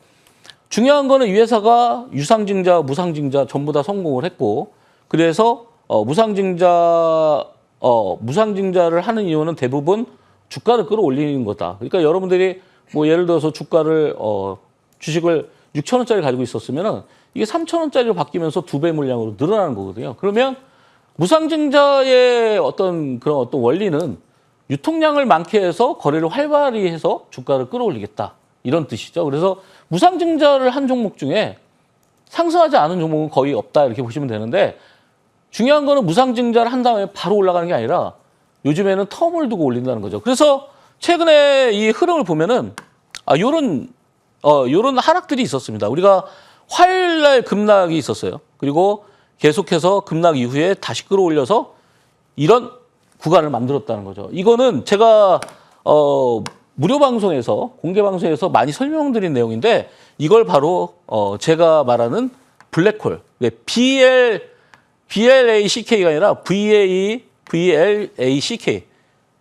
중요한 거는 이 회사가 유상증자, 무상증자 전부 다 성공을 했고 그래서 무상증자를 하는 이유는 대부분 주가를 끌어올리는 거다. 그러니까 여러분들이 뭐 예를 들어서 주가를 주식을 6,000원짜리 가지고 있었으면은 이게 3,000원짜리로 바뀌면서 2배 물량으로 늘어나는 거거든요. 그러면 무상증자의 어떤 원리는 유통량을 많게 해서 거래를 활발히 해서 주가를 끌어올리겠다. 이런 뜻이죠. 그래서 무상증자를 한 종목 중에 상승하지 않은 종목은 거의 없다 이렇게 보시면 되는데 중요한 거는 무상증자를 한 다음에 바로 올라가는 게 아니라 요즘에는 텀을 두고 올린다는 거죠. 그래서 최근에 이 흐름을 보면은 요런 하락들이 있었습니다. 우리가 화요일 날 급락이 있었어요. 그리고 계속해서 급락 이후에 다시 끌어올려서 이런 구간을 만들었다는 거죠. 이거는 제가 무료 방송에서 공개 방송에서 많이 설명드린 내용인데 이걸 바로 제가 말하는 블랙홀, BLACK가 아니라 VLACK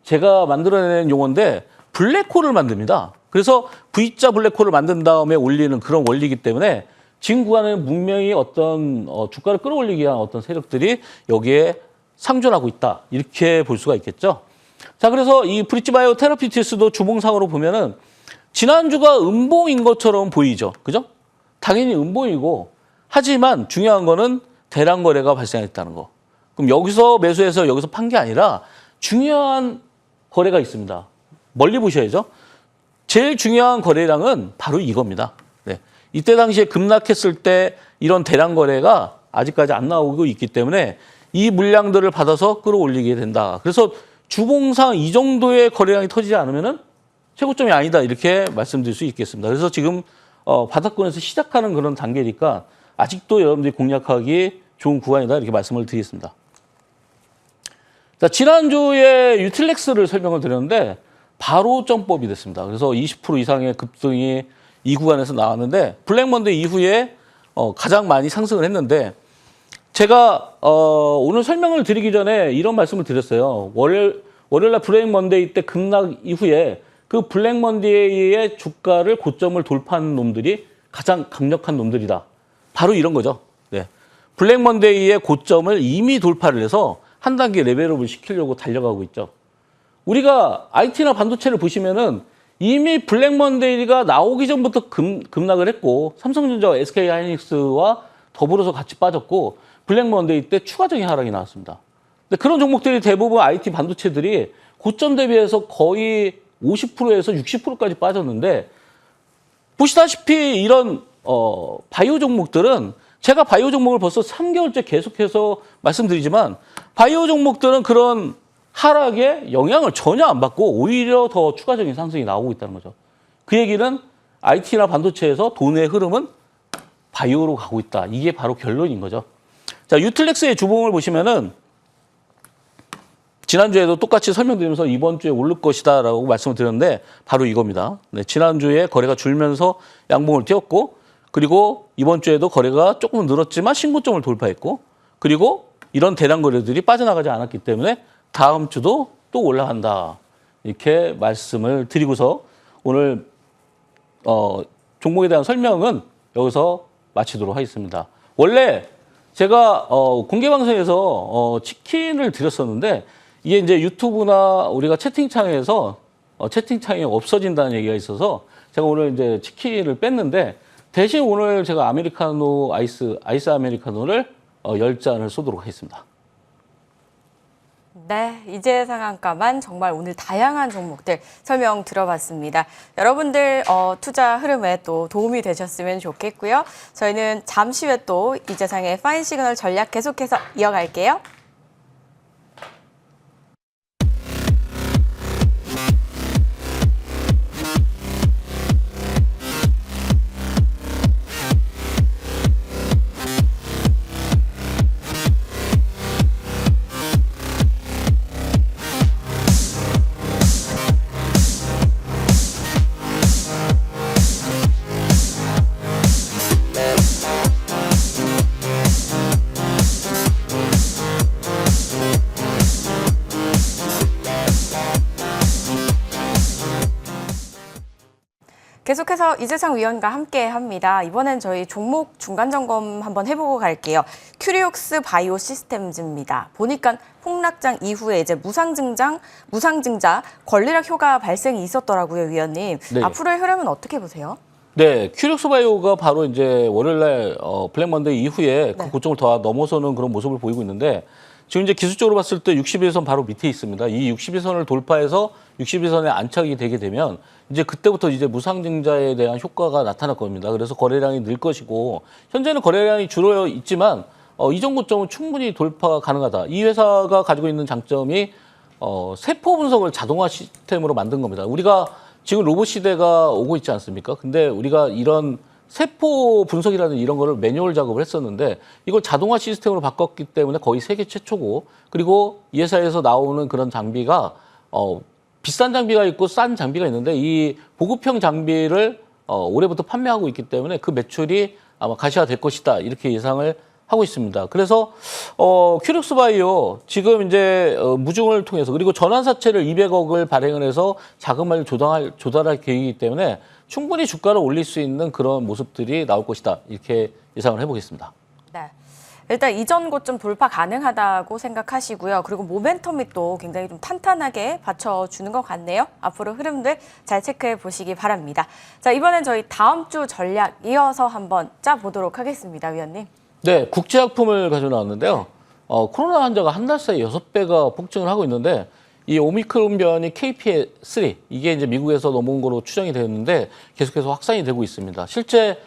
제가 만들어낸 용어인데 블랙홀을 만듭니다. 그래서 V자 블랙홀을 만든 다음에 올리는 그런 원리이기 때문에 지금 구간은 분명히 어떤 주가를 끌어올리기 위한 어떤 세력들이 여기에 상존하고 있다. 이렇게 볼 수가 있겠죠. 자, 그래서 이 브릿지바이오 테라피utics도 주봉상으로 보면은 지난주가 음봉인 것처럼 보이죠. 그죠? 당연히 음봉이고 하지만 중요한 거는 대량 거래가 발생했다는 거. 그럼 여기서 매수해서 여기서 판 게 아니라 중요한 거래가 있습니다. 멀리 보셔야죠. 제일 중요한 거래량은 바로 이겁니다. 네. 이때 당시에 급락했을 때 이런 대량 거래가 아직까지 안 나오고 있기 때문에 이 물량들을 받아서 끌어올리게 된다. 그래서 주봉상 이 정도의 거래량이 터지지 않으면은 최고점이 아니다. 이렇게 말씀드릴 수 있겠습니다. 그래서 지금 바닥권에서 시작하는 그런 단계니까 아직도 여러분들이 공략하기 좋은 구간이다. 이렇게 말씀을 드리겠습니다. 자, 지난주에 유틸렉스를 설명을 드렸는데 바로 점법이 됐습니다. 그래서 20% 이상의 급등이 이 구간에서 나왔는데 블랙먼데이 이후에 가장 많이 상승을 했는데 제가 오늘 설명을 드리기 전에 이런 말씀을 드렸어요. 월요일날 블랙먼데이 때 급락 이후에 그 블랙먼데이의 주가를 고점을 돌파한 놈들이 가장 강력한 놈들이다. 바로 이런 거죠. 네. 블랙먼데이의 고점을 이미 돌파를 해서 한 단계 레벨업을 시키려고 달려가고 있죠. 우리가 IT나 반도체를 보시면은 이미 블랙먼데이가 나오기 전부터 급락을 했고 삼성전자와 SK하이닉스와 더불어서 같이 빠졌고 블랙먼데이 때 추가적인 하락이 나왔습니다. 근데 그런 종목들이 대부분 IT 반도체들이 고점 대비해서 거의 50%에서 60%까지 빠졌는데 보시다시피 이런 바이오 종목들은 제가 바이오 종목을 벌써 3개월째 계속해서 말씀드리지만 바이오 종목들은 그런 하락에 영향을 전혀 안 받고 오히려 더 추가적인 상승이 나오고 있다는 거죠. 그 얘기는 IT나 반도체에서 돈의 흐름은 바이오로 가고 있다. 이게 바로 결론인 거죠. 자, 유틸렉스의 주봉을 보시면은 지난주에도 똑같이 설명드리면서 이번 주에 오를 것이다라고 말씀을 드렸는데 바로 이겁니다. 네, 지난주에 거래가 줄면서 양봉을 띄웠고 그리고 이번 주에도 거래가 조금 늘었지만 신고점을 돌파했고 그리고 이런 대량 거래들이 빠져나가지 않았기 때문에 다음 주도 또 올라간다. 이렇게 말씀을 드리고서 오늘 종목에 대한 설명은 여기서 마치도록 하겠습니다. 원래 제가 공개 방송에서 치킨을 드렸었는데 이게 이제 유튜브나 우리가 채팅창에서 채팅창이 없어진다는 얘기가 있어서 제가 오늘 이제 치킨을 뺐는데 대신 오늘 제가 아메리카노 아이스 아메리카노를 10잔을 쏘도록 하겠습니다. 네, 이제 상한가만 정말 오늘 다양한 종목들 설명 들어봤습니다. 여러분들 투자 흐름에 또 도움이 되셨으면 좋겠고요. 저희는 잠시 후에 또 이재상의 파인 시그널 전략 계속해서 이어갈게요. 계속해서 이재상 위원과 함께 합니다. 이번엔 저희 종목 중간 점검 한번 해보고 갈게요. 큐리옥스 바이오 시스템즈입니다. 보니까 폭락장 이후에 이제 무상증자 권리락 효과 발생이 있었더라고요, 위원님. 네. 앞으로의 흐름은 어떻게 보세요? 네, 큐리옥스 바이오가 바로 이제 월요일날 블랙 먼데이 이후에 그 네. 고점을 더 넘어서는 그런 모습을 보이고 있는데 지금 이제 기술적으로 봤을 때 61선 바로 밑에 있습니다. 이 61선을 돌파해서 61선에 안착이 되게 되면 이제 그때부터 이제 무상증자에 대한 효과가 나타날 겁니다. 그래서 거래량이 늘 것이고 현재는 거래량이 줄어 있지만 이 정도점은 충분히 돌파가 가능하다. 이 회사가 가지고 있는 장점이 세포 분석을 자동화 시스템으로 만든 겁니다. 우리가 지금 로봇 시대가 오고 있지 않습니까? 근데 우리가 이런 세포 분석이라는 이런 거를 매뉴얼 작업을 했었는데 이걸 자동화 시스템으로 바꿨기 때문에 거의 세계 최초고 그리고 이 회사에서 나오는 그런 장비가 비싼 장비가 있고 싼 장비가 있는데 이 보급형 장비를 올해부터 판매하고 있기 때문에 그 매출이 아마 가시화될 것이다 이렇게 예상을 하고 있습니다. 그래서 큐력스 바이오 지금 이제 무중을 통해서 그리고 전환사채를 200억을 발행을 해서 자금을 조달할 계획이기 때문에 충분히 주가를 올릴 수 있는 그런 모습들이 나올 것이다 이렇게 예상을 해보겠습니다. 네. 일단 이전 고점 돌파 가능하다고 생각하시고요. 그리고 모멘텀이 또 굉장히 좀 탄탄하게 받쳐주는 것 같네요. 앞으로 흐름들 잘 체크해 보시기 바랍니다. 자, 이번엔 저희 다음 주 전략 이어서 한번 짜보도록 하겠습니다, 위원님. 네, 국제약품을 가져 나왔는데요. 코로나 환자가 한 달 사이 6배가 폭증을 하고 있는데 이 오미크론 변이 KPA3 이게 이제 미국에서 넘어온 거로 추정이 되었는데 계속해서 확산이 되고 있습니다. 실제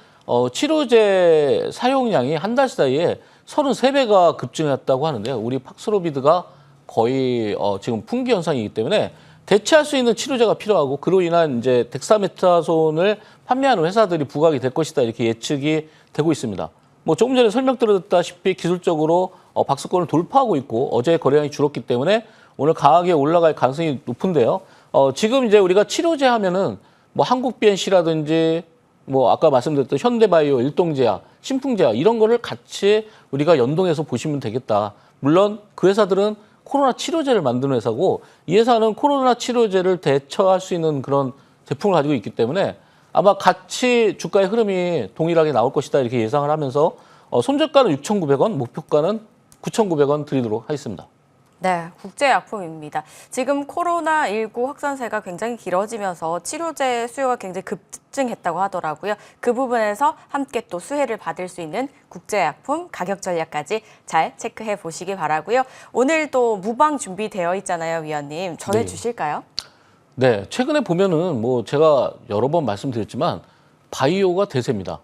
치료제 사용량이 한 달 사이에 33배가 급증했다고 하는데요. 우리 팍스로비드가 거의 지금 풍기 현상이기 때문에 대체할 수 있는 치료제가 필요하고 그로 인한 이제 덱사메타손을 판매하는 회사들이 부각이 될 것이다 이렇게 예측이 되고 있습니다. 뭐 조금 전에 설명드렸다시피 기술적으로 박스권을 돌파하고 있고 어제 거래량이 줄었기 때문에 오늘 강하게 올라갈 가능성이 높은데요. 지금 이제 우리가 치료제 하면은 뭐 한국BNC라든지 뭐 아까 말씀드렸던 현대바이오, 일동제약, 신풍제약 이런 거를 같이 우리가 연동해서 보시면 되겠다. 물론 그 회사들은 코로나 치료제를 만드는 회사고 이 회사는 코로나 치료제를 대처할 수 있는 그런 제품을 가지고 있기 때문에 아마 같이 주가의 흐름이 동일하게 나올 것이다 이렇게 예상을 하면서 손절가는 6,900원, 목표가는 9,900원 드리도록 하겠습니다. 네, 국제약품입니다. 지금 코로나19 확산세가 굉장히 길어지면서 치료제 수요가 굉장히 급증했다고 하더라고요. 그 부분에서 함께 또 수혜를 받을 수 있는 국제약품 가격 전략까지 잘 체크해 보시기 바라고요. 오늘 또 무방 준비되어 있잖아요, 위원님. 전해주실까요? 네, 최근에 보면은 뭐 제가 여러 번 말씀드렸지만 바이오가 대세입니다.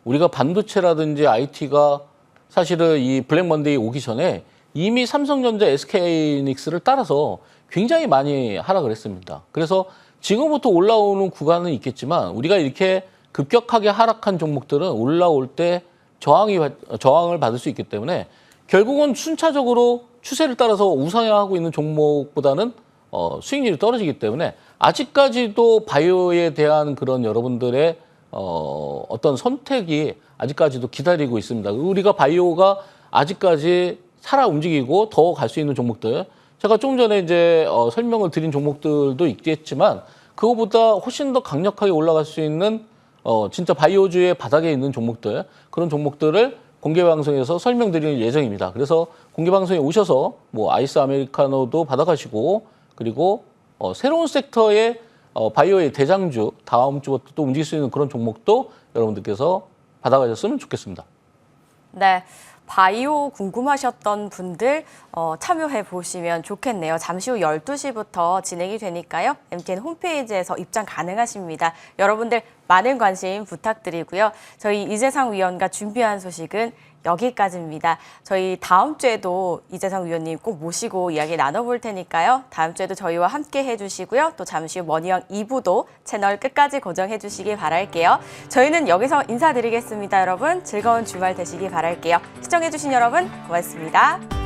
우리가 반도체라든지 IT가 사실은 이 블랙 먼데이 오기 전에 이미 삼성전자, SK하이닉스를 따라서 굉장히 많이 하락을 했습니다. 그래서 지금부터 올라오는 구간은 있겠지만 우리가 이렇게 급격하게 하락한 종목들은 올라올 때 저항을 받을 수 있기 때문에 결국은 순차적으로 추세를 따라서 우상향하고 있는 종목보다는 수익률이 떨어지기 때문에 아직까지도 바이오에 대한 그런 여러분들의 어떤 선택이 아직까지도 기다리고 있습니다. 우리가 바이오가 아직까지 살아 움직이고 더 갈 수 있는 종목들 제가 조금 전에 이제 설명을 드린 종목들도 있겠지만 그거보다 훨씬 더 강력하게 올라갈 수 있는 진짜 바이오주의 바닥에 있는 종목들 그런 종목들을 공개 방송에서 설명드릴 예정입니다. 그래서 공개 방송에 오셔서 뭐 아이스 아메리카노도 받아가시고 그리고 새로운 섹터의 바이오의 대장주 다음 주부터 또 움직일 수 있는 그런 종목도 여러분들께서 받아가셨으면 좋겠습니다. 네. 바이오 궁금하셨던 분들 참여해 보시면 좋겠네요. 잠시 후 12시부터 진행이 되니까요. MTN 홈페이지에서 입장 가능하십니다. 여러분들 많은 관심 부탁드리고요. 저희 이재상 위원과 준비한 소식은 여기까지입니다. 저희 다음 주에도 이재상 위원님 꼭 모시고 이야기 나눠볼 테니까요. 다음 주에도 저희와 함께 해주시고요. 또 잠시 후 머니왕 2부도 채널 끝까지 고정해 주시기 바랄게요. 저희는 여기서 인사드리겠습니다. 여러분 즐거운 주말 되시기 바랄게요. 시청해주신 여러분 고맙습니다.